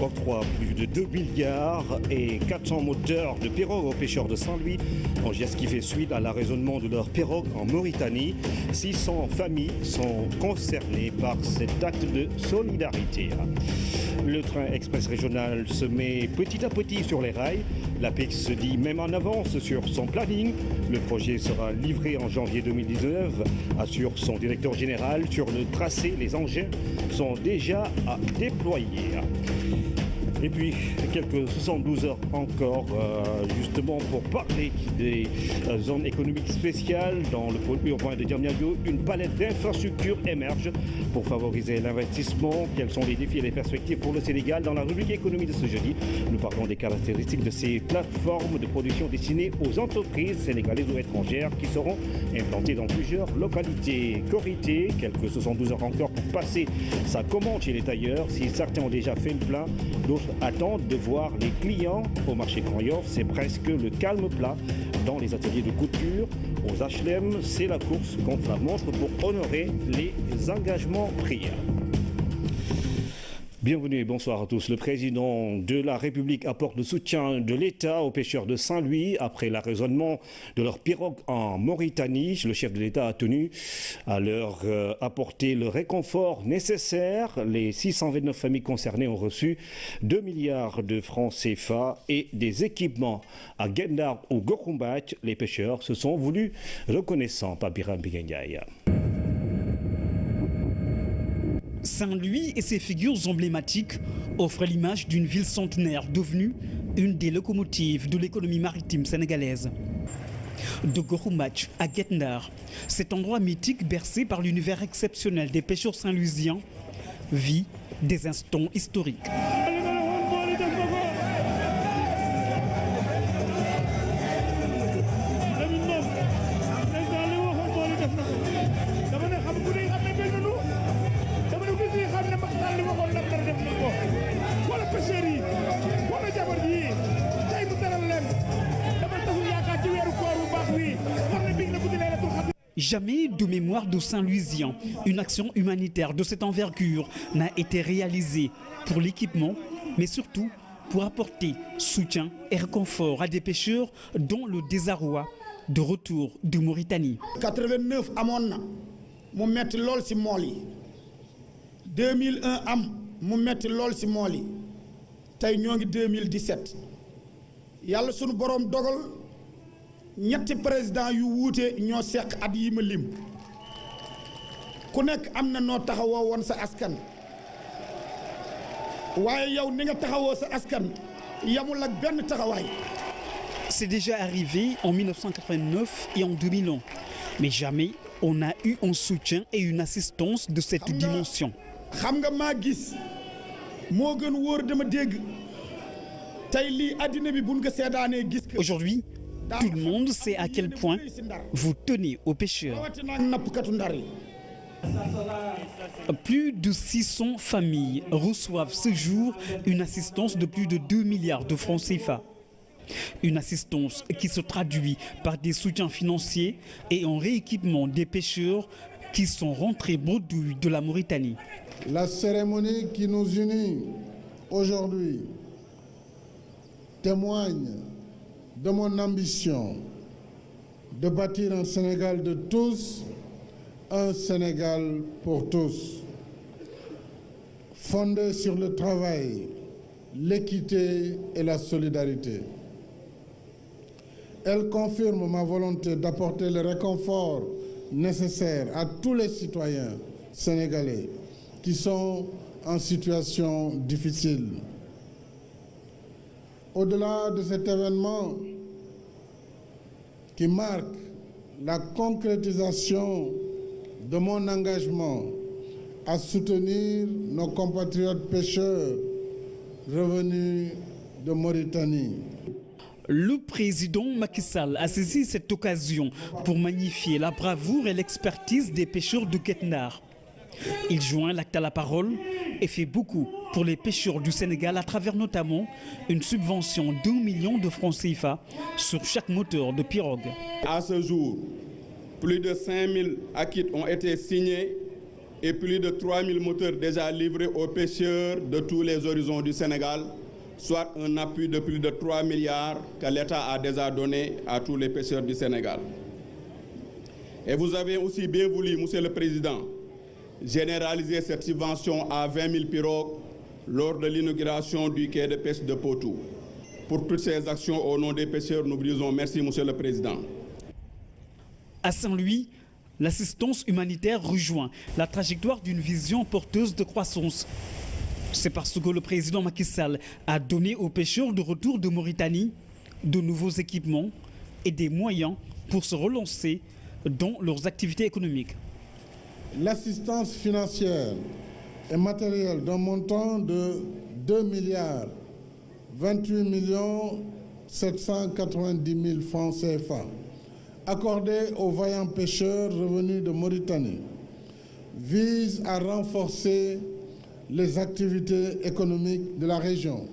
Octroie plus de 2 milliards et 400 moteurs de pirogues aux pêcheurs de Saint-Louis, en geste qui fait suite à l'arraisonnement de leurs pirogues en Mauritanie. 600 familles sont concernées par cet acte de solidarité. Le train express régional se met petit à petit sur les rails. L'APEX se dit même en avance sur son planning. Le projet sera livré en janvier 2019, assure son directeur général. Sur le tracé, les engins sont déjà à déployer. Et puis, quelques 72 heures encore, justement, pour parler des zones économiques spéciales. Dans le pôle urbain de Diamniadio, une palette d'infrastructures émerge pour favoriser l'investissement. Quels sont les défis et les perspectives pour le Sénégal? Dans la rubrique économie de ce jeudi, nous parlons des caractéristiques de ces plateformes de production destinées aux entreprises sénégalaises ou étrangères qui seront implantées dans plusieurs localités. Corité, quelques 72 heures encore pour passer sa commande chez les tailleurs. Si certains ont déjà fait le plein, d'autres attendent de voir les clients au marché Grand Yoff. C'est presque le calme plat dans les ateliers de couture. Aux HLM, c'est la course contre la montre pour honorer les engagements pris. Bienvenue et bonsoir à tous. Le président de la République apporte le soutien de l'État aux pêcheurs de Saint-Louis après l'arraisonnement de leurs pirogues en Mauritanie. Le chef de l'État a tenu à leur apporter le réconfort nécessaire. Les 629 familles concernées ont reçu 2 milliards de francs CFA et des équipements. À Gendar ou Gokumbat, les pêcheurs se sont voulus reconnaissants. Papiram Bigenyaï. Saint-Louis et ses figures emblématiques offrent l'image d'une ville centenaire devenue une des locomotives de l'économie maritime sénégalaise. De Goroumatch à Guetndar, cet endroit mythique bercé par l'univers exceptionnel des pêcheurs saint-louisiens vit des instants historiques. Jamais de mémoire de Saint-Louisien, une action humanitaire de cette envergure n'a été réalisée pour l'équipement, mais surtout pour apporter soutien et réconfort à des pêcheurs dont le désarroi de retour de Mauritanie. 89 amonna mu metti lol ci mool yi 2001 am mu metti lol ci mool yi tay ñoo ngi 2017 yalla sunu borom dogal ñetti président yu wuute ñoo seq at yi ma lim ku nekk am na noo taxawoo woon sa askan waaye yow ni nga taxawoo sa askan yamul ak benn taxawaay. C'est déjà arrivé en 1989 et en 2001, mais jamais on n'a eu un soutien et une assistance de cette dimension. xam nga maa gis moo gën wóor dama dégg tey lii àddina bi buñ ko seedaanee gis. Aujourd'hui, tout le monde sait à quel point vous tenez aux pêcheurs. Plus de 600 familles reçoivent ce jour une assistance de plus de 2 milliards de francs CFA. Une assistance qui se traduit par des soutiens financiers et un rééquipement des pêcheurs qui sont rentrés bredouilles de la Mauritanie. La cérémonie qui nous unit aujourd'hui témoigne de mon ambition de bâtir un Sénégal de tous, un Sénégal pour tous, fondé sur le travail, l'équité et la solidarité. Elle confirme ma volonté d'apporter le réconfort nécessaire à tous les citoyens sénégalais qui sont en situation difficile. Au-delà de cet événement qui marque la concrétisation de mon engagement à soutenir nos compatriotes pêcheurs revenus de Mauritanie. Le président Macky Sall a saisi cette occasion pour magnifier la bravoure et l'expertise des pêcheurs de Guetndar. Il joint l'acte à la parole et fait beaucoup pour les pêcheurs du Sénégal à travers notamment une subvention d'1 million de francs CFA sur chaque moteur de pirogue. À ce jour, plus de 5000 acquis ont été signés et plus de 3000 moteurs déjà livrés aux pêcheurs de tous les horizons du Sénégal, soit un appui de plus de 3 milliards que l'État a déjà donné à tous les pêcheurs du Sénégal. Et vous avez aussi bien voulu, Monsieur le Président, généraliser cette subvention à 20 000 pirogues lors de l'inauguration du quai de pêche de Potou. Pour toutes ces actions, au nom des pêcheurs, nous vous disons merci, Monsieur le Président. À Saint-Louis, l'assistance humanitaire rejoint la trajectoire d'une vision porteuse de croissance. C'est parce que le président Macky Sall a donné aux pêcheurs de retour de Mauritanie de nouveaux équipements et des moyens pour se relancer dans leurs activités économiques. L'assistance financière et matérielle d'un montant de 2 milliards 28 790 000 francs CFA accordée aux vaillants pêcheurs revenus de Mauritanie vise à renforcer les activités économiques de la région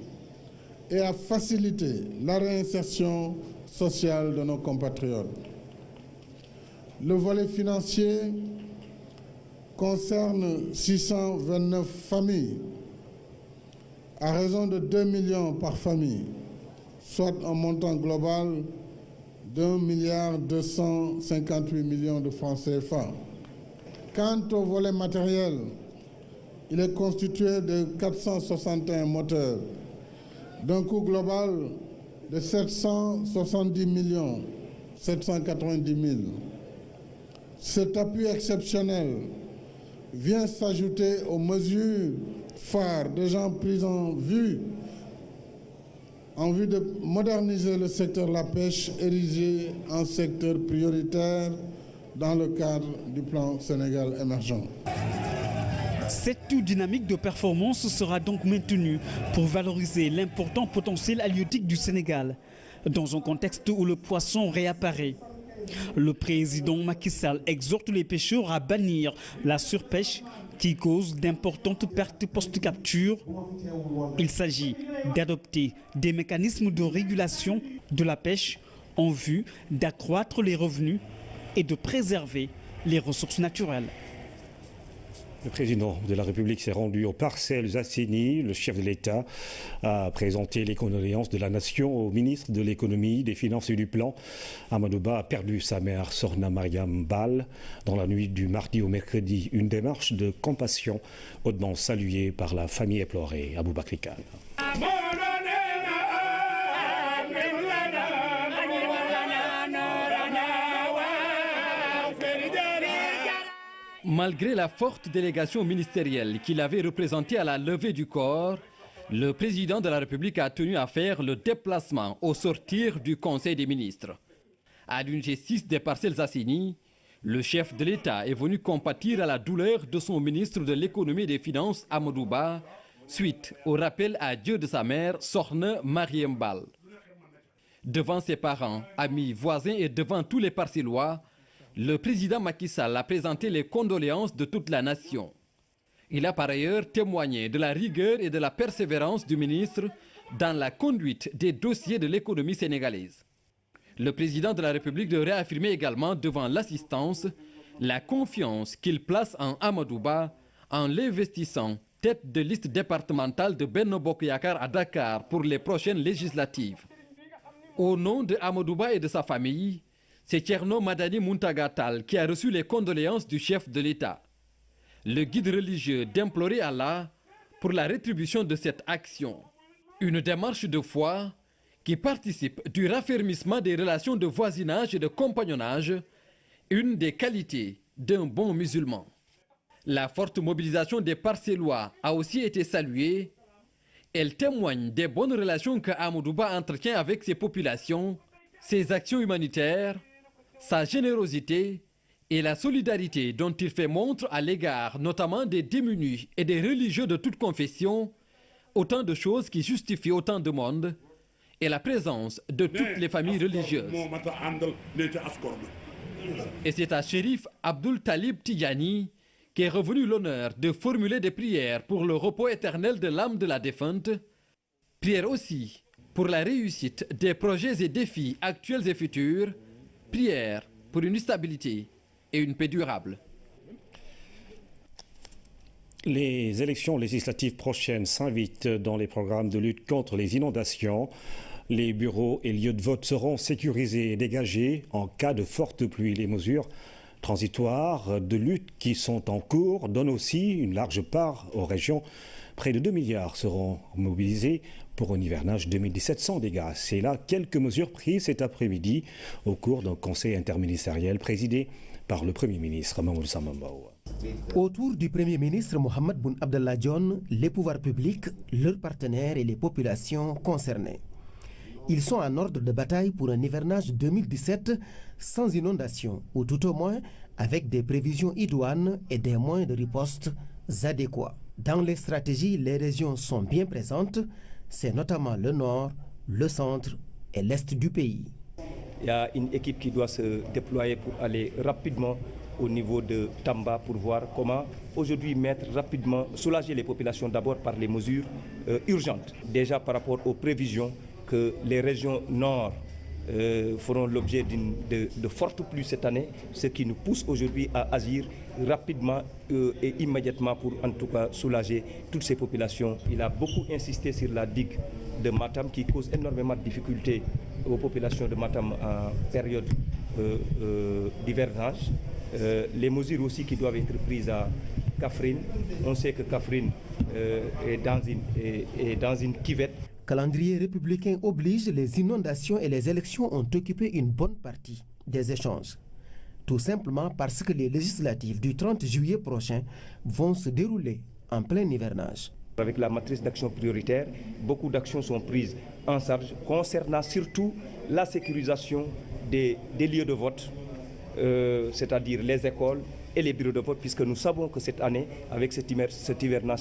et à faciliter la réinsertion sociale de nos compatriotes. Le volet financier concerne 629 familles à raison de 2 millions par famille, soit un montant global d'1 milliard 258 millions de francs CFA. Quant au volet matériel, il est constitué de 461 moteurs, d'un coût global de 770 millions 790 000. Cet appui exceptionnel vient s'ajouter aux mesures phares déjà prises en vue de moderniser le secteur de la pêche érigé en secteur prioritaire dans le cadre du plan Sénégal émergent. Cette dynamique de performance sera donc maintenue pour valoriser l'important potentiel halieutique du Sénégal, dans un contexte où le poisson réapparaît. Le président Macky Sall exhorte les pêcheurs à bannir la surpêche qui cause d'importantes pertes post-capture. Il s'agit d'adopter des mécanismes de régulation de la pêche en vue d'accroître les revenus et de préserver les ressources naturelles. Le président de la République s'est rendu aux parcelles assainies. Le chef de l'État a présenté les condoléances de la nation au ministre de l'économie, des finances et du plan. Amadou Ba a perdu sa mère, Sokhna Mariam Bal, dans la nuit du mardi au mercredi. Une démarche de compassion hautement saluée par la famille éplorée. Aboubakry Kane. Malgré la forte délégation ministérielle qu'il avait représentée à la levée du corps, le président de la République a tenu à faire le déplacement au sortir du Conseil des ministres. À l'unité 6 des parcelles assainies, le chef de l'État est venu compatir à la douleur de son ministre de l'économie et des finances, Amadou Ba, suite au rappel à Dieu de sa mère, Sokhna Mariam Bal. Devant ses parents, amis, voisins et devant tous les parcellois, le président Macky Sall a présenté les condoléances de toute la nation. Il a par ailleurs témoigné de la rigueur et de la persévérance du ministre dans la conduite des dossiers de l'économie sénégalaise. Le président de la République de réaffirmer également devant l'assistance la confiance qu'il place en Amadou Ba en l'investissant tête de liste départementale de Benno Bokk Yakaar à Dakar pour les prochaines législatives. Au nom de Amadou Ba et de sa famille, c'est Thierno Madani Mountaga Tall qui a reçu les condoléances du chef de l'État. Le guide religieux d'implorer Allah pour la rétribution de cette action. Une démarche de foi qui participe du raffermissement des relations de voisinage et de compagnonnage, une des qualités d'un bon musulman. La forte mobilisation des Parcellois a aussi été saluée. Elle témoigne des bonnes relations que Amadou Ba entretient avec ses populations, ses actions humanitaires, sa générosité et la solidarité dont il fait montre à l'égard notamment des démunis et des religieux de toute confession, autant de choses qui justifient autant de monde et la présence de toutes les familles religieuses. Et c'est à Chérif Abdul Talib Tidjani qu'est revenu l'honneur de formuler des prières pour le repos éternel de l'âme de la défunte, prières aussi pour la réussite des projets et défis actuels et futurs, prières pour une stabilité et une paix durable. Les élections législatives prochaines s'invitent dans les programmes de lutte contre les inondations. Les bureaux et lieux de vote seront sécurisés et dégagés en cas de forte pluie. Les mesures transitoires de lutte qui sont en cours donnent aussi une large part aux régions. Près de 2 milliards seront mobilisés pour un hivernage 2017 sans dégâts. C'est là quelques mesures prises cet après-midi au cours d'un conseil interministériel présidé par le Premier ministre Mamadou Samambao. Autour du Premier ministre Mohamed Boun Abdallah Dionne, les pouvoirs publics, leurs partenaires et les populations concernées. Ils sont en ordre de bataille pour un hivernage 2017 sans inondation, ou tout au moins avec des prévisions idoines et des moyens de riposte adéquats. Dans les stratégies, les régions sont bien présentes, c'est notamment le nord, le centre et l'est du pays. Il y a une équipe qui doit se déployer pour aller rapidement au niveau de Tamba pour voir comment aujourd'hui mettre rapidement, soulager les populations d'abord par les mesures urgentes. Déjà par rapport aux prévisions que les régions nord feront l'objet de fortes pluies cette année, ce qui nous pousse aujourd'hui à agir rapidement et immédiatement pour en tout cas soulager toutes ces populations. Il a beaucoup insisté sur la digue de Matam qui cause énormément de difficultés aux populations de Matam en période d'hivernage. Les mesures aussi qui doivent être prises à Kaffrine. On sait que Kaffrine est dans une cuvette. Calendrier républicain oblige, les inondations et les élections ont occupé une bonne partie des échanges. Tout simplement parce que les législatives du 30 juillet prochain vont se dérouler en plein hivernage. Avec la matrice d'action prioritaire, beaucoup d'actions sont prises en charge concernant surtout la sécurisation des lieux de vote, c'est-à-dire les écoles et les bureaux de vote, puisque nous savons que cette année, avec cet hivernage,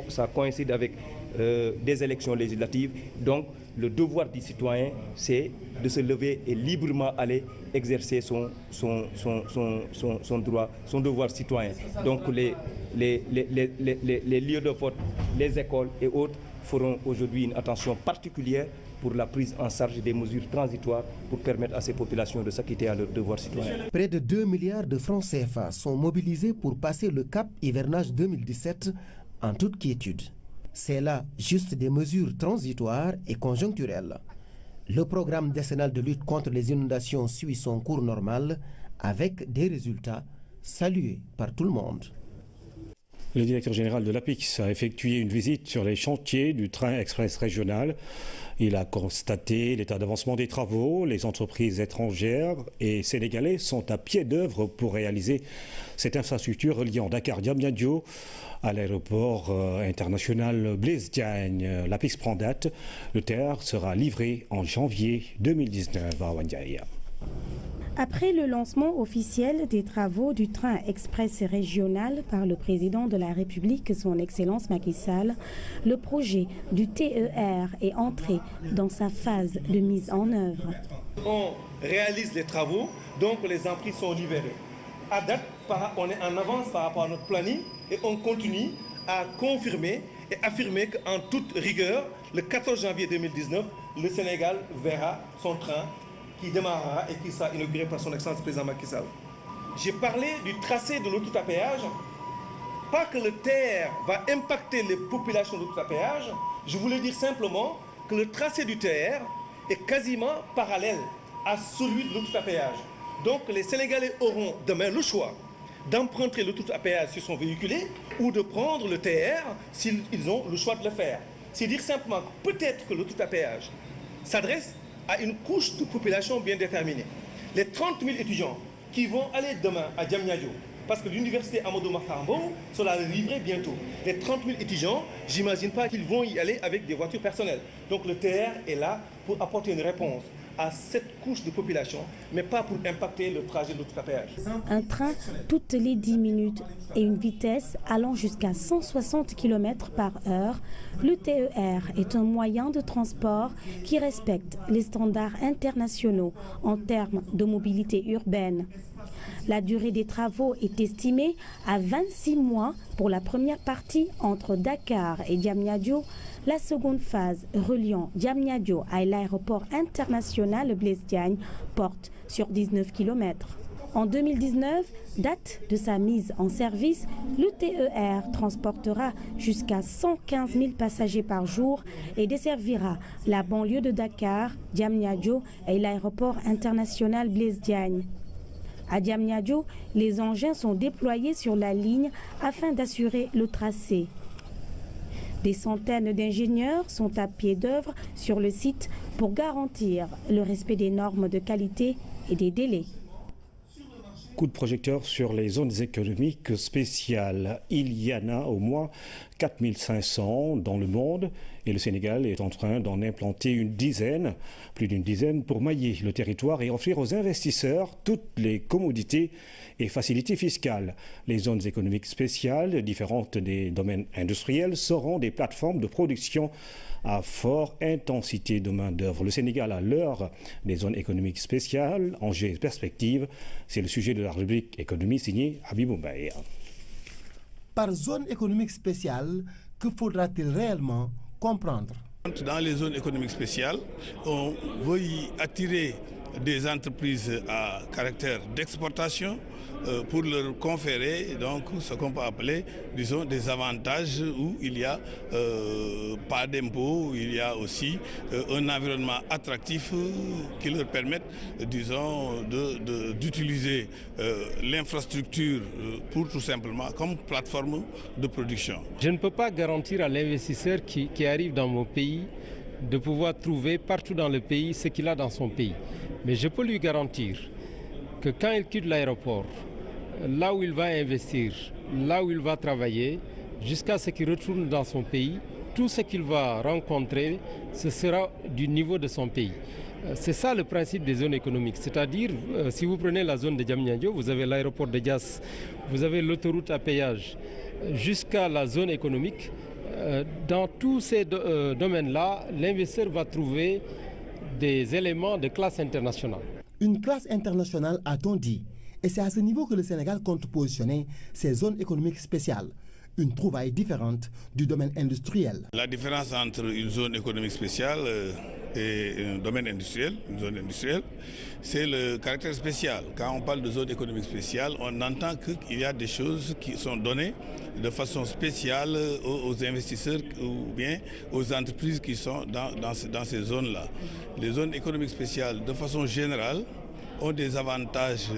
ça coïncide avec des élections législatives. Donc, le devoir du citoyen, c'est de se lever et librement aller exercer son droit, son devoir citoyen. Donc, les lieux de vote, les écoles et autres feront aujourd'hui une attention particulière pour la prise en charge des mesures transitoires pour permettre à ces populations de s'acquitter à leurs devoirs citoyens. Près de 2 milliards de francs CFA sont mobilisés pour passer le cap hivernage 2017 en toute quiétude. C'est là juste des mesures transitoires et conjoncturelles. Le programme décennal de lutte contre les inondations suit son cours normal avec des résultats salués par tout le monde. Le directeur général de l'APIX a effectué une visite sur les chantiers du train express régional. Il a constaté l'état d'avancement des travaux. Les entreprises étrangères et sénégalaises sont à pied d'œuvre pour réaliser cette infrastructure reliant Dakar-Diamniadio à l'aéroport international Blaise Diagne. L'APIX prend date. Le TER sera livré en janvier 2019 à Wandiaïa. Après le lancement officiel des travaux du train express régional par le président de la République, son Excellence Macky Sall, le projet du TER est entré dans sa phase de mise en œuvre. On réalise les travaux, donc les emprises sont libérés. À date, on est en avance par rapport à notre planning et on continue à confirmer et affirmer qu'en toute rigueur, le 14 janvier 2019, le Sénégal verra son train qui démarrera et qui sera inauguré par son Excellence président Macky Sall. J'ai parlé du tracé de l'autoroute à péage. Pas que le TER va impacter les populations de l'autoroute à péage, je voulais dire simplement que le tracé du TER est quasiment parallèle à celui de l'autoroute à péage. Donc les Sénégalais auront demain le choix d'emprunter l'autoroute à péage s'ils sont véhiculés ou de prendre le TER s'ils ont le choix de le faire. C'est dire simplement que peut-être que l'autoroute à péage s'adresse à une couche de population bien déterminée. Les 30 000 étudiants qui vont aller demain à Diamniadio, parce que l'université Amadou Mahtar Mbow sera livrée bientôt. Les 30 000 étudiants, j'imagine pas qu'ils vont y aller avec des voitures personnelles. Donc le TER est là pour apporter une réponse à cette couche de population, mais pas pour impacter le trajet de l'autoroute à péage. Un train toutes les 10 minutes et une vitesse allant jusqu'à 160 km/h, le TER est un moyen de transport qui respecte les standards internationaux en termes de mobilité urbaine. La durée des travaux est estimée à 26 mois pour la première partie entre Dakar et Diamniadio. La seconde phase reliant Diamniadio à l'aéroport international Blaise Diagne porte sur 19 km. En 2019, date de sa mise en service, le TER transportera jusqu'à 115 000 passagers par jour et desservira la banlieue de Dakar, Diamniadio et l'aéroport international Blaise Diagne. À Diamniadio, les engins sont déployés sur la ligne afin d'assurer le tracé. Des centaines d'ingénieurs sont à pied d'œuvre sur le site pour garantir le respect des normes de qualité et des délais. Coup de projecteur sur les zones économiques spéciales. Il y en a au moins 4500 dans le monde et le Sénégal est en train d'en implanter une dizaine, plus d'une dizaine, pour mailler le territoire et offrir aux investisseurs toutes les commodités et facilités fiscales. Les zones économiques spéciales, différentes des domaines industriels, seront des plateformes de production à forte intensité de main-d'œuvre. Le Sénégal a l'heure des zones économiques spéciales, enjeux et perspectives. C'est le sujet de la rubrique économie signée Habibou Mbaye. Par zone économique spéciale, que faudra-t-il réellement comprendre? Dans les zones économiques spéciales, on veut y attirer des entreprises à caractère d'exportation pour leur conférer donc ce qu'on peut appeler, disons, des avantages où il n'y a pas d'impôts, où il y a aussi un environnement attractif qui leur permette, disons, d'utiliser l'infrastructure pour tout simplement comme plateforme de production. Je ne peux pas garantir à l'investisseur qui arrive dans mon pays de pouvoir trouver partout dans le pays ce qu'il a dans son pays. Mais je peux lui garantir que quand il quitte l'aéroport, là où il va investir, là où il va travailler, jusqu'à ce qu'il retourne dans son pays, tout ce qu'il va rencontrer, ce sera du niveau de son pays. C'est ça le principe des zones économiques. C'est-à-dire, si vous prenez la zone de Diamniadio, vous avez l'aéroport de Diass, vous avez l'autoroute à péage, jusqu'à la zone économique. Dans tous ces domaines-là, l'investisseur va trouver des éléments de classe internationale. Une classe internationale, a-t-on dit? Et c'est à ce niveau que le Sénégal compte positionner ses zones économiques spéciales. Une trouvaille différente du domaine industriel. La différence entre une zone économique spéciale et un domaine industriel, une zone industrielle, c'est le caractère spécial. Quand on parle de zone économique spéciale, on entend qu'il y a des choses qui sont données de façon spéciale aux investisseurs ou bien aux entreprises qui sont dans ces zones-là. Les zones économiques spéciales, de façon générale, ont des avantages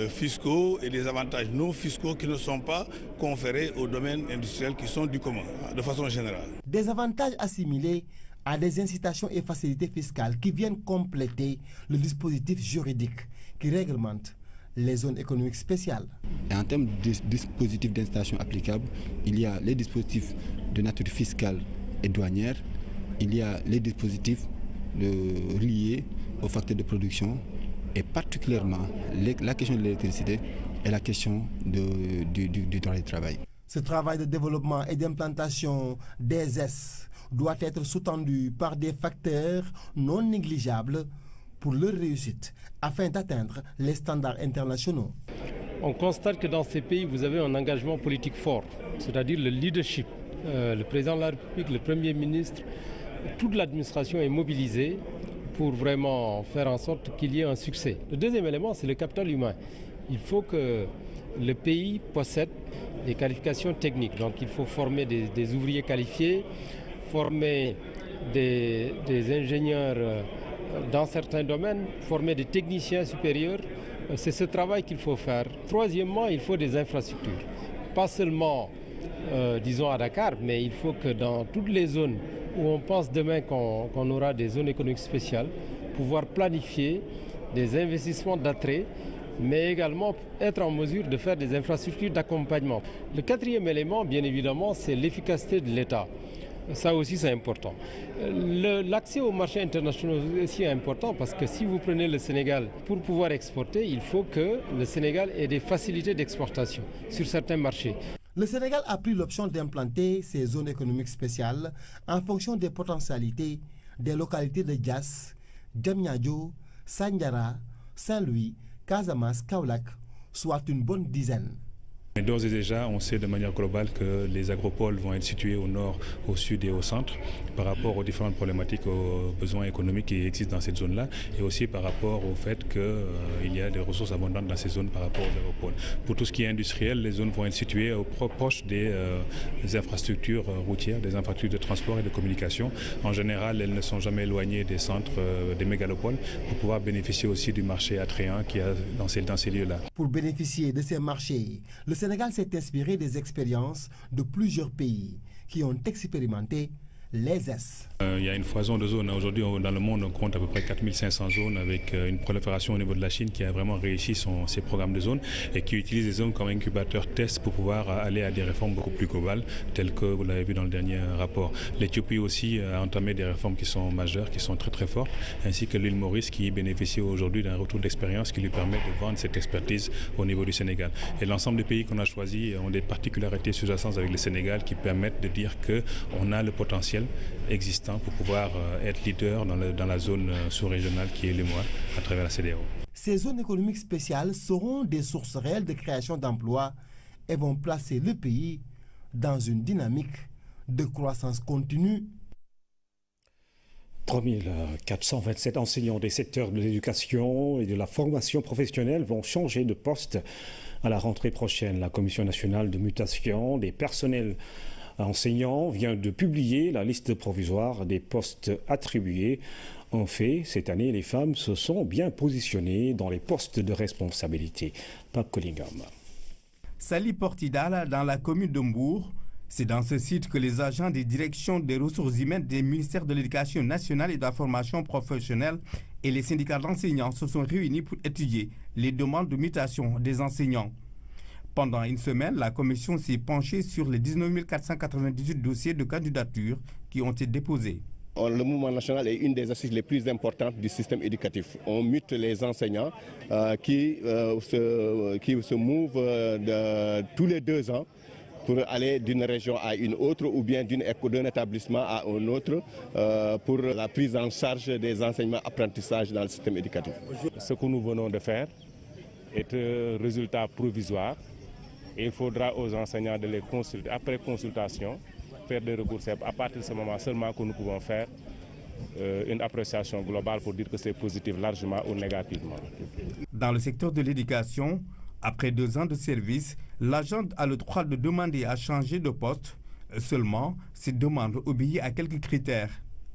fiscaux et des avantages non fiscaux qui ne sont pas conférés aux domaines industriels qui sont du commun, de façon générale. Des avantages assimilés à des incitations et facilités fiscales qui viennent compléter le dispositif juridique qui réglemente les zones économiques spéciales. Et en termes de dispositifs d'incitation applicables, il y a les dispositifs de nature fiscale et douanière, il y a les dispositifs liés aux facteurs de production, et particulièrement la question de l'électricité et la question du droit du travail. Ce travail de développement et d'implantation des S doit être sous-tendu par des facteurs non négligeables pour leur réussite afin d'atteindre les standards internationaux. On constate que dans ces pays, vous avez un engagement politique fort, c'est-à-dire le leadership. Le président de la République, le Premier ministre, toute l'administration est mobilisée pour vraiment faire en sorte qu'il y ait un succès. Le deuxième élément, c'est le capital humain. Il faut que le pays possède des qualifications techniques. Donc il faut former des ouvriers qualifiés, former des ingénieurs dans certains domaines, former des techniciens supérieurs. C'est ce travail qu'il faut faire. Troisièmement, il faut des infrastructures. Pas seulement, disons, à Dakar, mais il faut que dans toutes les zones où on pense demain qu'on aura des zones économiques spéciales, pouvoir planifier des investissements d'attrait, mais également être en mesure de faire des infrastructures d'accompagnement. Le quatrième élément, bien évidemment, c'est l'efficacité de l'État. Ça aussi, c'est important. L'accès aux marchés internationaux est aussi important parce que si vous prenez le Sénégal, pour pouvoir exporter, il faut que le Sénégal ait des facilités d'exportation sur certains marchés. Le Sénégal a pris l'option d'implanter ces zones économiques spéciales en fonction des potentialités des localités de Diass, Diamniadio, Sandiara, Saint-Louis, Casamance, Kaolack, soit une bonne dizaine. Mais d'ores et déjà, on sait de manière globale que les agropoles vont être situés au nord, au sud et au centre par rapport aux différentes problématiques, aux besoins économiques qui existent dans cette zone-là et aussi par rapport au fait qu'il y a des ressources abondantes dans ces zones par rapport aux agropoles. Pour tout ce qui est industriel, les zones vont être situées proches des infrastructures routières, des infrastructures de transport et de communication. En général, elles ne sont jamais éloignées des centres, des mégalopoles, pour pouvoir bénéficier aussi du marché attrayant qu'il y a dans ces lieux-là. Pour bénéficier de ces marchés, le Sénégal s'est inspiré des expériences de plusieurs pays qui ont expérimenté les S. Il y a une foison de zones. Aujourd'hui, dans le monde, on compte à peu près 4500 zones avec une prolifération au niveau de la Chine qui a vraiment réussi ses programmes de zones et qui utilise les zones comme incubateur test pour pouvoir aller à des réformes beaucoup plus globales, telles que vous l'avez vu dans le dernier rapport. L'Éthiopie aussi a entamé des réformes qui sont majeures, qui sont très très fortes, ainsi que l'île Maurice qui bénéficie aujourd'hui d'un retour d'expérience qui lui permet de vendre cette expertise au niveau du Sénégal. Et l'ensemble des pays qu'on a choisis ont des particularités sous-jacentes avec le Sénégal qui permettent de dire qu'on a le potentiel existant pour pouvoir être leader dans la zone sous-régionale qui est l'UEMOA à travers la CEDEAO. Ces zones économiques spéciales seront des sources réelles de création d'emplois et vont placer le pays dans une dynamique de croissance continue. 3427 enseignants des secteurs de l'éducation et de la formation professionnelle vont changer de poste à la rentrée prochaine. La Commission nationale de mutation des personnels enseignants vient de publier la liste provisoire des postes attribués. En fait, cette année, les femmes se sont bien positionnées dans les postes de responsabilité. Pape Collingham. Sali Portidal, dans la commune de Mbour, c'est dans ce site que les agents des directions des ressources humaines des ministères de l'Éducation nationale et de la formation professionnelle et les syndicats d'enseignants se sont réunis pour étudier les demandes de mutation des enseignants. Pendant une semaine, la commission s'est penchée sur les 19 498 dossiers de candidature qui ont été déposés. Le mouvement national est une des assises les plus importantes du système éducatif. On mute les enseignants qui se mouvent tous les 2 ans pour aller d'une région à une autre ou bien d'un établissement à un autre pour la prise en charge des enseignements apprentissages dans le système éducatif. Ce que nous venons de faire est un résultat provisoire. Et il faudra aux enseignants de les consulter, après consultation, faire des recours. C'est à partir de ce moment seulement que nous pouvons faire une appréciation globale pour dire que c'est positif largement ou négativement. Dans le secteur de l'éducation, après 2 ans de service, l'agent a le droit de demander à changer de poste. Seulement, cette demande obéit à quelques critères.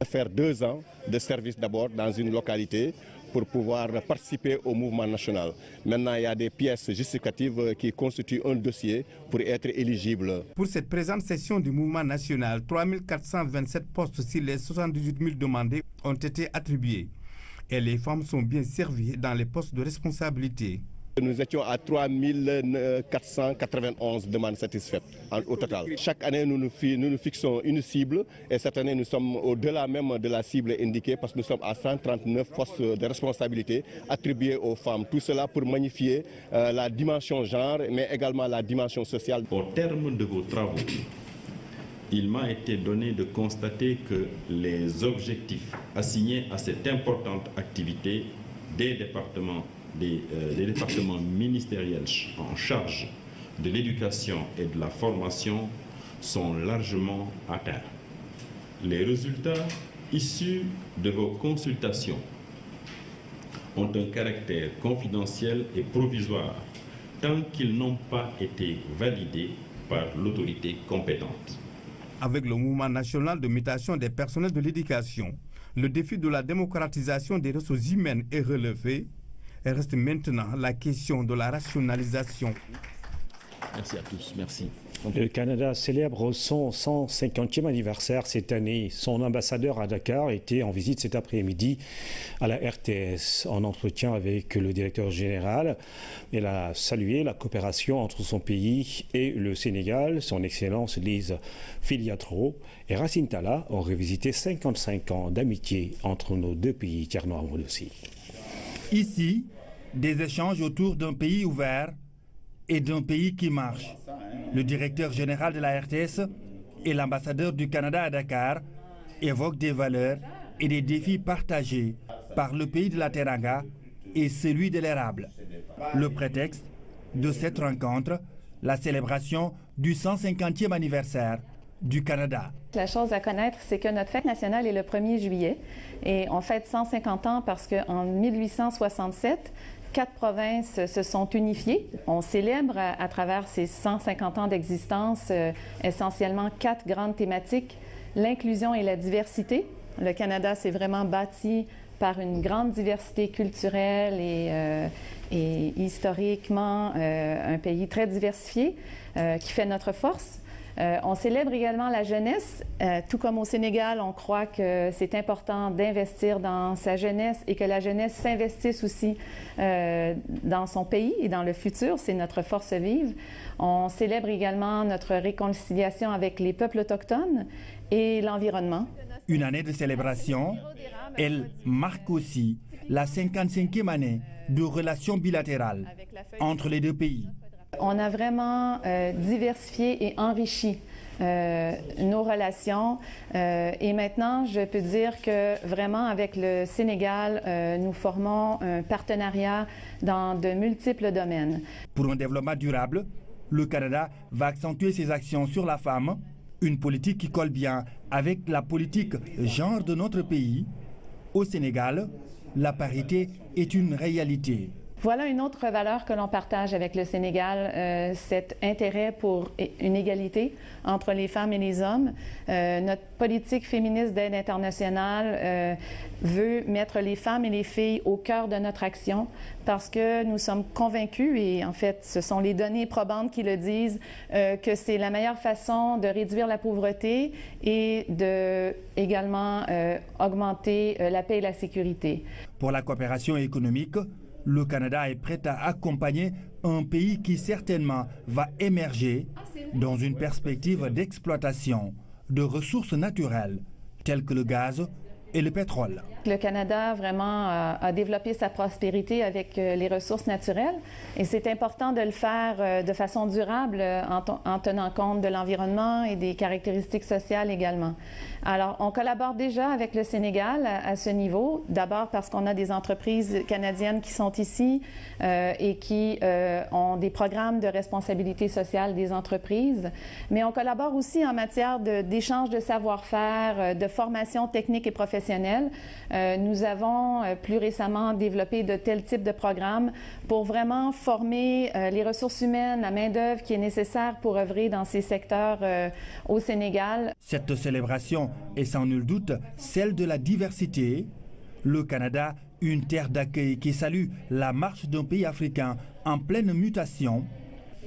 Faire 2 ans de service d'abord dans une localité pour pouvoir participer au mouvement national. Maintenant, il y a des pièces justificatives qui constituent un dossier pour être éligible. Pour cette présente session du mouvement national, 3 427 postes sur les 78 000 demandés ont été attribués. Et les femmes sont bien servies dans les postes de responsabilité. Nous étions à 3 491 demandes satisfaites au total. Chaque année, nous nous fixons une cible et cette année, nous sommes au-delà même de la cible indiquée parce que nous sommes à 139 postes de responsabilité attribués aux femmes. Tout cela pour magnifier la dimension genre, mais également la dimension sociale. Au terme de vos travaux, il m'a été donné de constater que les objectifs assignés à cette importante activité des départements ministériels en charge de l'éducation et de la formation sont largement atteints. Les résultats issus de vos consultations ont un caractère confidentiel et provisoire tant qu'ils n'ont pas été validés par l'autorité compétente. Avec le mouvement national de mutation des personnels de l'éducation, le défi de la démocratisation des ressources humaines est relevé. Reste maintenant la question de la rationalisation. Merci à tous. Merci. Le Canada célèbre son 150e anniversaire cette année. Son ambassadeur à Dakar était en visite cet après-midi à la RTS. En entretien avec le directeur général, elle a salué la coopération entre son pays et le Sénégal. Son Excellence Lise Filiatro et Racine Talla ont revisité 55 ans d'amitié entre nos 2 pays. Tierno Amadou aussi. Ici, des échanges autour d'un pays ouvert et d'un pays qui marche. Le directeur général de la RTS et l'ambassadeur du Canada à Dakar évoquent des valeurs et des défis partagés par le pays de la Teranga et celui de l'érable. Le prétexte de cette rencontre, la célébration du 150e anniversaire du Canada. La chose à connaître, c'est que notre fête nationale est le 1er juillet et on fête 150 ans parce qu'en 1867, 4 provinces se sont unifiées. On célèbre à travers ces 150 ans d'existence essentiellement 4 grandes thématiques, l'inclusion et la diversité. Le Canada s'est vraiment bâti par une grande diversité culturelle et historiquement un pays très diversifié qui fait notre force. On célèbre également la jeunesse. Tout comme au Sénégal, on croit que c'est important d'investir dans sa jeunesse et que la jeunesse s'investisse aussi dans son pays et dans le futur. C'est notre force vive. On célèbre également notre réconciliation avec les peuples autochtones et l'environnement. Une année de célébration, elle marque aussi la 55e année de relations bilatérales entre les deux pays. On a vraiment diversifié et enrichi nos relations et maintenant, je peux dire que vraiment avec le Sénégal, nous formons un partenariat dans de multiples domaines. Pour un développement durable, le Canada va accentuer ses actions sur la femme, une politique qui colle bien avec la politique genre de notre pays. Au Sénégal, la parité est une réalité. Voilà une autre valeur que l'on partage avec le Sénégal, cet intérêt pour une égalité entre les femmes et les hommes. Notre politique féministe d'aide internationale veut mettre les femmes et les filles au cœur de notre action parce que nous sommes convaincus, et en fait ce sont les données probantes qui le disent, que c'est la meilleure façon de réduire la pauvreté et de également augmenter la paix et la sécurité. Pour la coopération économique, le Canada est prêt à accompagner un pays qui certainement va émerger dans une perspective d'exploitation de ressources naturelles telles que le gaz et le pétrole. Le Canada vraiment a développé sa prospérité avec les ressources naturelles et c'est important de le faire de façon durable en tenant compte de l'environnement et des caractéristiques sociales également. Alors, on collabore déjà avec le Sénégal à ce niveau, d'abord parce qu'on a des entreprises canadiennes qui sont ici et qui ont des programmes de responsabilité sociale des entreprises, mais on collabore aussi en matière d'échange de savoir-faire, de formation technique et professionnelle. Nous avons plus récemment développé de tels types de programmes pour vraiment former les ressources humaines, la main-d'œuvre qui est nécessaire pour œuvrer dans ces secteurs au Sénégal. Cette célébration est sans nul doute celle de la diversité. Le Canada, une terre d'accueil qui salue la marche d'un pays africain en pleine mutation.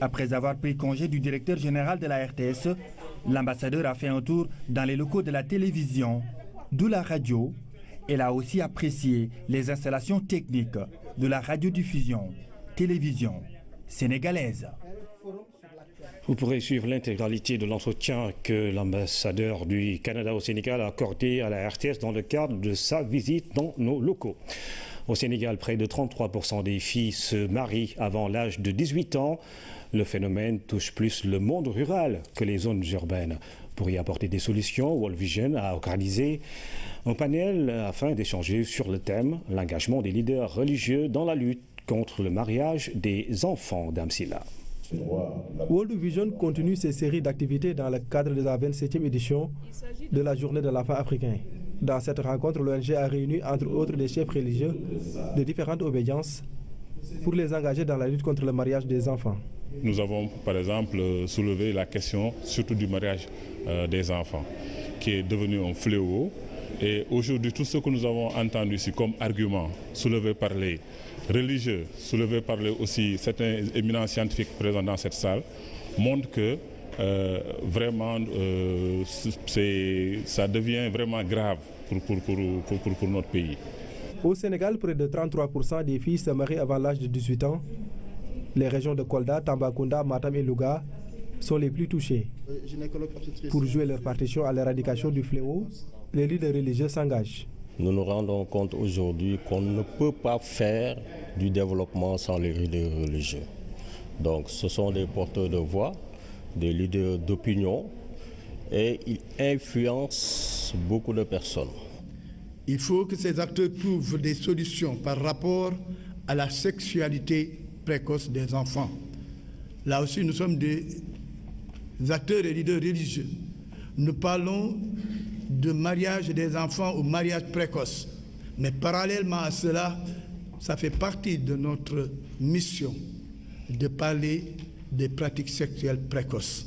Après avoir pris congé du directeur général de la RTS, l'ambassadeur a fait un tour dans les locaux de la télévision, de la radio. Elle a aussi apprécié les installations techniques de la radiodiffusion, télévision sénégalaise. Vous pourrez suivre l'intégralité de l'entretien que l'ambassadeur du Canada au Sénégal a accordé à la RTS dans le cadre de sa visite dans nos locaux. Au Sénégal, près de 33% des filles se marient avant l'âge de 18 ans. Le phénomène touche plus le monde rural que les zones urbaines. Pour y apporter des solutions, World Vision a organisé un panel afin d'échanger sur le thème « L'engagement des leaders religieux dans la lutte contre le mariage des enfants d'Amsila ». World Vision continue ses séries d'activités dans le cadre de la 27e édition de la Journée de l'enfant africain. Dans cette rencontre, l'ONG a réuni entre autres des chefs religieux de différentes obédiences pour les engager dans la lutte contre le mariage des enfants. Nous avons par exemple soulevé la question surtout du mariage des enfants qui est devenu un fléau. Et aujourd'hui, tout ce que nous avons entendu ici comme argument soulevé par les religieux, soulevé par aussi certains éminents scientifiques présents dans cette salle, montre que vraiment ça devient vraiment grave pour notre pays. Au Sénégal, près de 33% des filles se marient avant l'âge de 18 ans. Les régions de Kolda, Tambacounda, Matam et Louga sont les plus touchées. Pour jouer leur partition à l'éradication du fléau, les leaders religieux s'engagent. Nous nous rendons compte aujourd'hui qu'on ne peut pas faire du développement sans les leaders religieux. Donc ce sont des porteurs de voix, des leaders d'opinion et ils influencent beaucoup de personnes. Il faut que ces acteurs trouvent des solutions par rapport à la sexualité précoce des enfants. Là aussi, nous sommes des acteurs et leaders religieux. Nous parlons de mariage des enfants ou mariage précoce. Mais parallèlement à cela, ça fait partie de notre mission de parler des pratiques sexuelles précoces.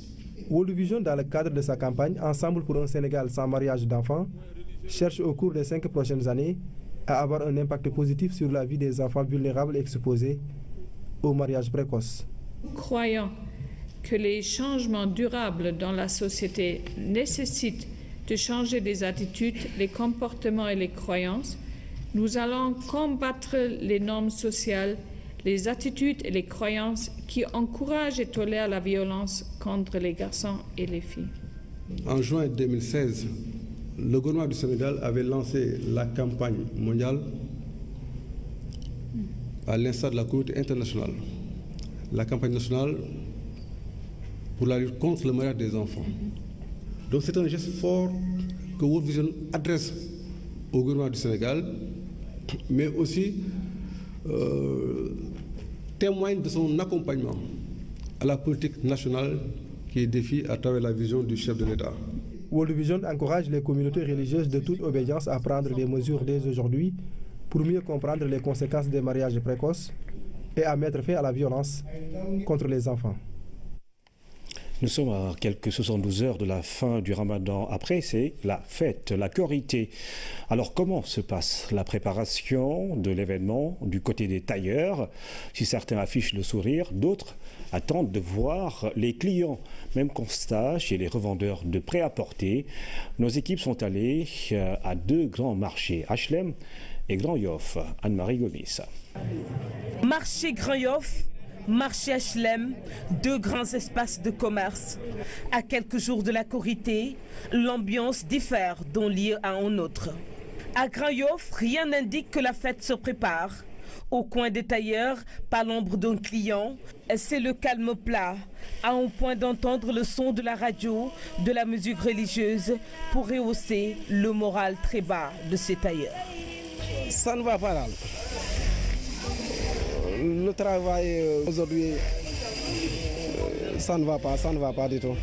World Vision, dans le cadre de sa campagne Ensemble pour un Sénégal sans mariage d'enfants, cherche au cours des 5 prochaines années à avoir un impact positif sur la vie des enfants vulnérables exposés au mariage précoce. Croyant que les changements durables dans la société nécessitent de changer des attitudes, les comportements et les croyances, nous allons combattre les normes sociales, les attitudes et les croyances qui encouragent et tolèrent la violence contre les garçons et les filles. En juin 2016, le gouvernement du Sénégal avait lancé la campagne mondiale à l'instar de la communauté internationale. La campagne nationale pour la lutte contre le mariage des enfants. Donc c'est un geste fort que World Vision adresse au gouvernement du Sénégal, mais aussi témoigne de son accompagnement à la politique nationale qui est définie à travers la vision du chef de l'État. World Vision encourage les communautés religieuses de toute obédience à prendre des mesures dès aujourd'hui pour mieux comprendre les conséquences des mariages précoces et à mettre fin à la violence contre les enfants. Nous sommes à quelques 72 heures de la fin du Ramadan. Après, c'est la fête, la Korité. Alors, comment se passe la préparation de l'événement du côté des tailleurs? Si certains affichent le sourire, d'autres attendent de voir les clients. Même constat chez les revendeurs de prêt-à-porter. Nos équipes sont allées à 2 grands marchés, HLM et Grand Yoff. Anne-Marie Gomis. Marché Grand Yoff, marché HLM, 2 grands espaces de commerce. À quelques jours de la Korité, l'ambiance diffère d'un lieu à un autre. À Grand Yoff, rien n'indique que la fête se prépare. Au coin des tailleurs, pas l'ombre d'un client, c'est le calme plat, à un point d'entendre le son de la radio, de la musique religieuse, pour rehausser le moral très bas de ces tailleurs. Ça ne va pas là. Le travail aujourd'hui, ça ne va pas du tout.